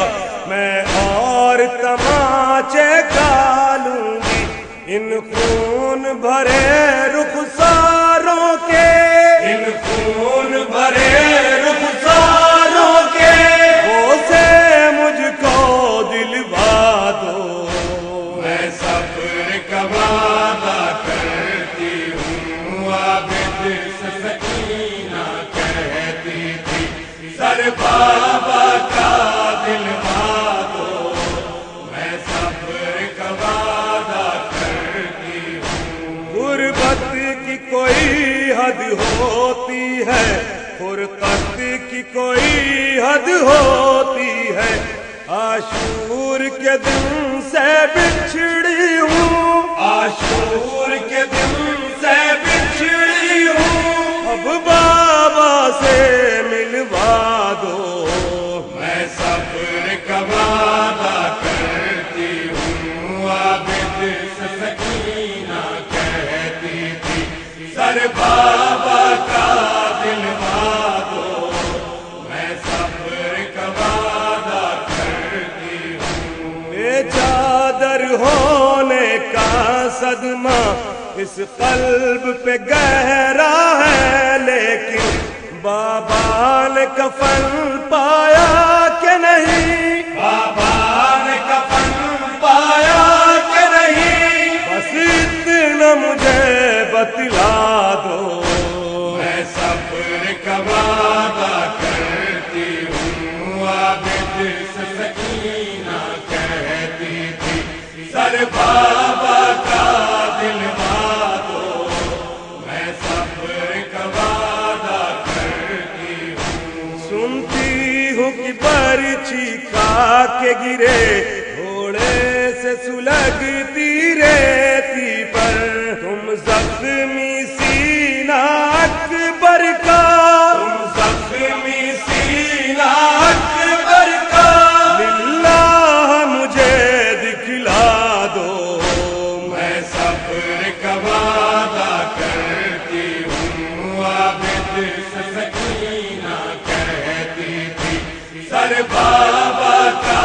Speaker 1: میں اور تماچے کھالوں گی، ان خون بھرے رخساروں کے، ان خون بھرے رخساروں کے وہ سے مجھ کو دلوا دو، میں صبر کا وعدہ کرتی ہوں۔ عابد سے سکینہ کہتی تھی سر بابا کا دلوا دو، میں صبر کا وعدہ کرتی ہوں۔ غربت کی کوئی حد ہوتی ہے، فرقت کی کوئی حد ہوتی ہے، عاشور کے دن سے بچھڑی ہوں، عاشور کے دن سے بچھڑی ہوں، اب بابا سے ملوا دو، میں صبر کا وعدہ کرتی ہوں۔ عابد سے سکینہ کہتی تھی سر بابا کا دلوا دو، میں صبر کا وعدہ کرتی ہوں۔ بے چادر ہونے کا صدمہ اس قلب پہ گہرا ہے، لیکن بابا نے کفن پایا کہ نہیں، بابا نے کفن پایا کہ نہیں، بس اتنا مجھے بتلا دو، میں صبر کا وعدہ کرتی ہوں۔ عابد سے سکینہ کہتی تھی سر بابا کا دلوا دو، میں صبر کا وعدہ کرتی ہوں۔ سنتی ہوں کہ برچھی کھا کے گرے، گھوڑے سے سلگتی ریتی پر، تم زخمی سینہ اکبر کا، تم زخمی سینہ اکبر کا، للہ مجھے دکھلا دو، میں صبر کا وعدہ کرتی ہوں۔ عابد سے سکینہ کہتی تھی سر بابا کا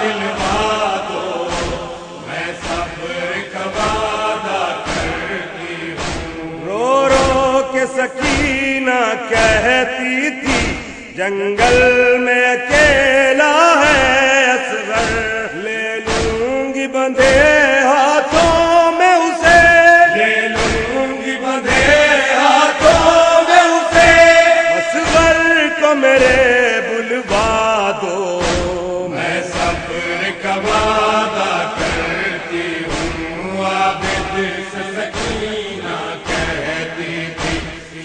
Speaker 1: دلوا دو، میں صبر کا وعدہ کرتی ہوں۔ رو رو کے سکینہ کہتی تھی جنگل میں اکیلا ہے اصغر، لے لوں گی بندھے ہاتھوں میں اسے، لے لوں گی بندھے ہاتھوں میں اسے، اصغر کو میرے بلوا دو، میں صبر کا وعدہ کرتی ہوں۔ عابد سے سکینہ کہتی تھی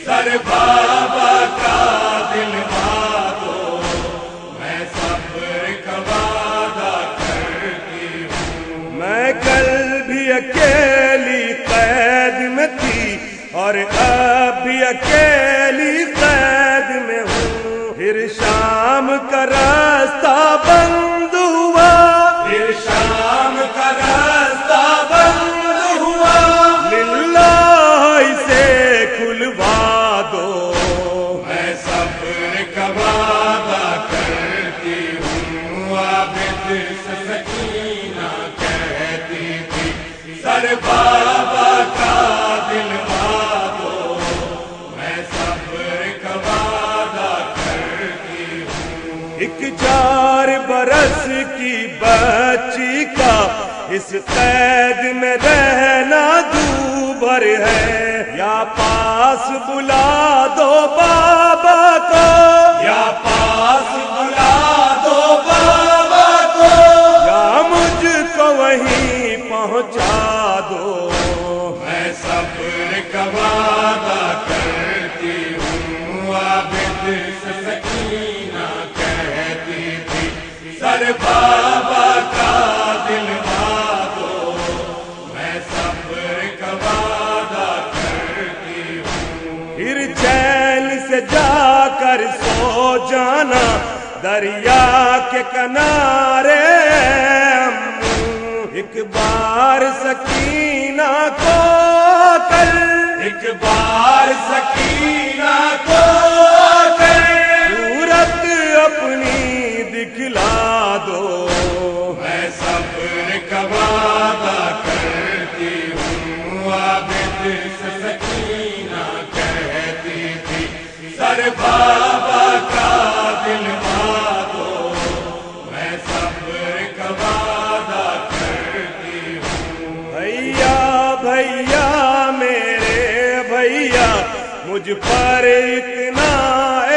Speaker 1: سر بابا کا دلوا پھر شام کا راستہ بند ہوا، پھر شام کا راستہ بند ہوا، للہ اسے کھلوا دو، میں صبر کا وعدہ کرتی ہوں، عابد سے سکینہ کہتی تھی، سر بابا کا دلوا دو، میں صبر کا وعدہ کرتی ہوں۔ 4 برس کی بچی کا اس قید میں رہنا دوبھر ہے، یا پاس بلا دو بابا کو، یا پاس بلا دو بابا کو، یا مجھ کو وہیں پہنچا دو، میں صبر کا وعدہ کرتی ہوں، عابد سے سکینہ کہتی تھی، سر بابا کا دلوا دو، میں صبر کا وعدہ کرتی ہوں۔ پھر چین سے جا کر سو جانا دریا کے کنارے، ایک بار سکینہ کو کر، ایک بار سکینہ کو کر، صورت اپنی دکھلا دو، میں صبر کا وعدہ کرتی ہوں، عابد سے سکینہ کہتی تھی، سر بابا کا دلوا دو، میں صبر کا وعدہ کرتی ہوں۔ بھیا بھیا میرے بھیا، مجھ پر اتنا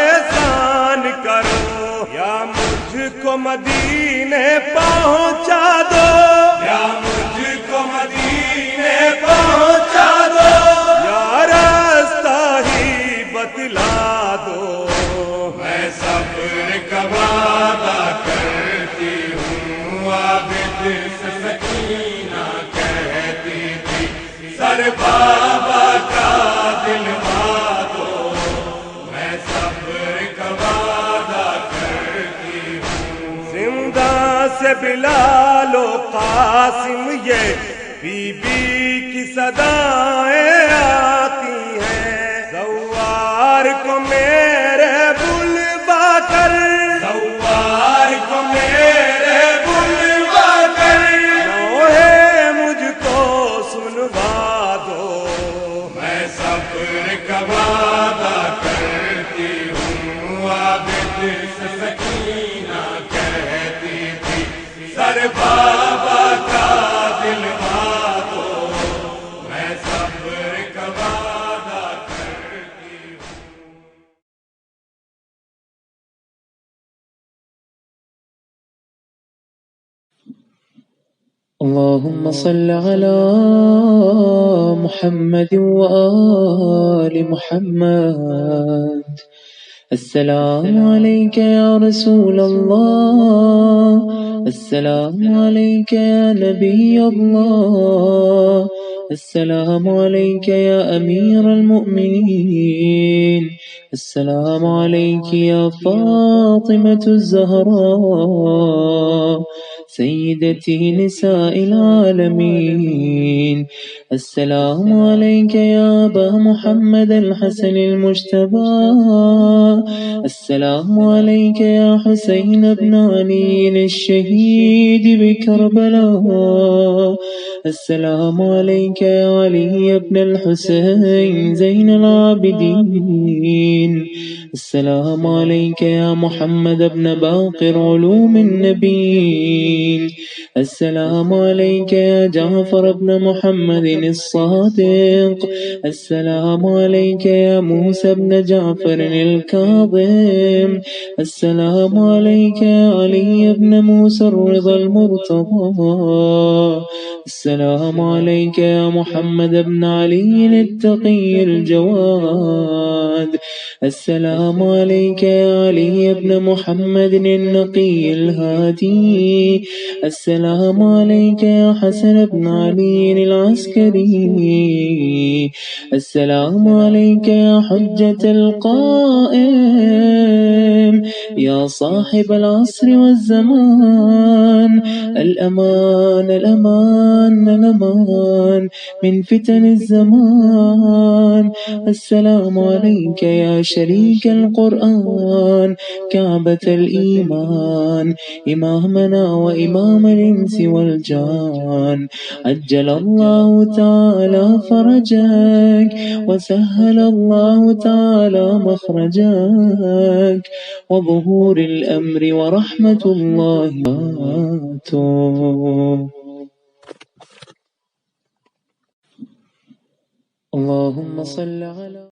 Speaker 1: احسان کرو، یا مجھ کو مدینے پہنچا دو، یا مجھ کو مدینے پہنچا دو، یا راستہ ہی بتلا دو، میں صبر کا وعدہ کرتی ہوں، عابد سے سکینہ کہتی تھی، سر بابا کا دلوا دو، میں صبر کا وعدہ کرتی ہوں۔ زندہ سے بلال و قاسم یہ بی بی کی صدائیں آتی ہیں، زوار کو میرے بلوا کر، زوار کو میرے بلوا کر، نوحے مجھ کو سنوا دو، میں صبر کا وعدہ کرتی ہوں، عابد سے سکینہ کہتی تھی، سر بابا کا دلوا دو، میں صبر کا وعدہ کرتی ہوں۔
Speaker 5: اللهم صل على محمد وآل محمد. السلام عليك يا رسول الله، السلام عليك يا نبي الله، السلام عليك يا أمير المؤمنين، السلام عليك يا فاطمة الزهراء سيدتي نساء العالمين، السلام عليك يا أبا محمد الحسن المجتبى، السلام عليك يا حسين بن علي الشهيد بكربلاء، السلام عليك يا علي بن الحسين زين العابدين، السلام عليك يا محمد بن باقر علوم النبيين، السلام عليك يا جعفر بن محمد الصادق، السلام عليك يا موسى بن جعفر الكاظم، السلام عليك يا علي بن موسى الرضا المرتضى، السلام عليك يا محمد بن علي التقي الجواد، السلام عليك يا علي بن محمد النقي الهادي، السلام عليك يا حسن بن علي العسكري، السلام عليك يا حجة القائم يا صاحب العصر والزمان الأمان الأمان الأمان من فتن الزمان. السلام عليك يا شريك القرآن كعبة الإيمان إمامنا وإمام الإنس والجان. عجل الله تعالى فرجك وسهل الله تعالى مخرجك وظهور الأمر ورحمة الله وبركاته. اللهم صل على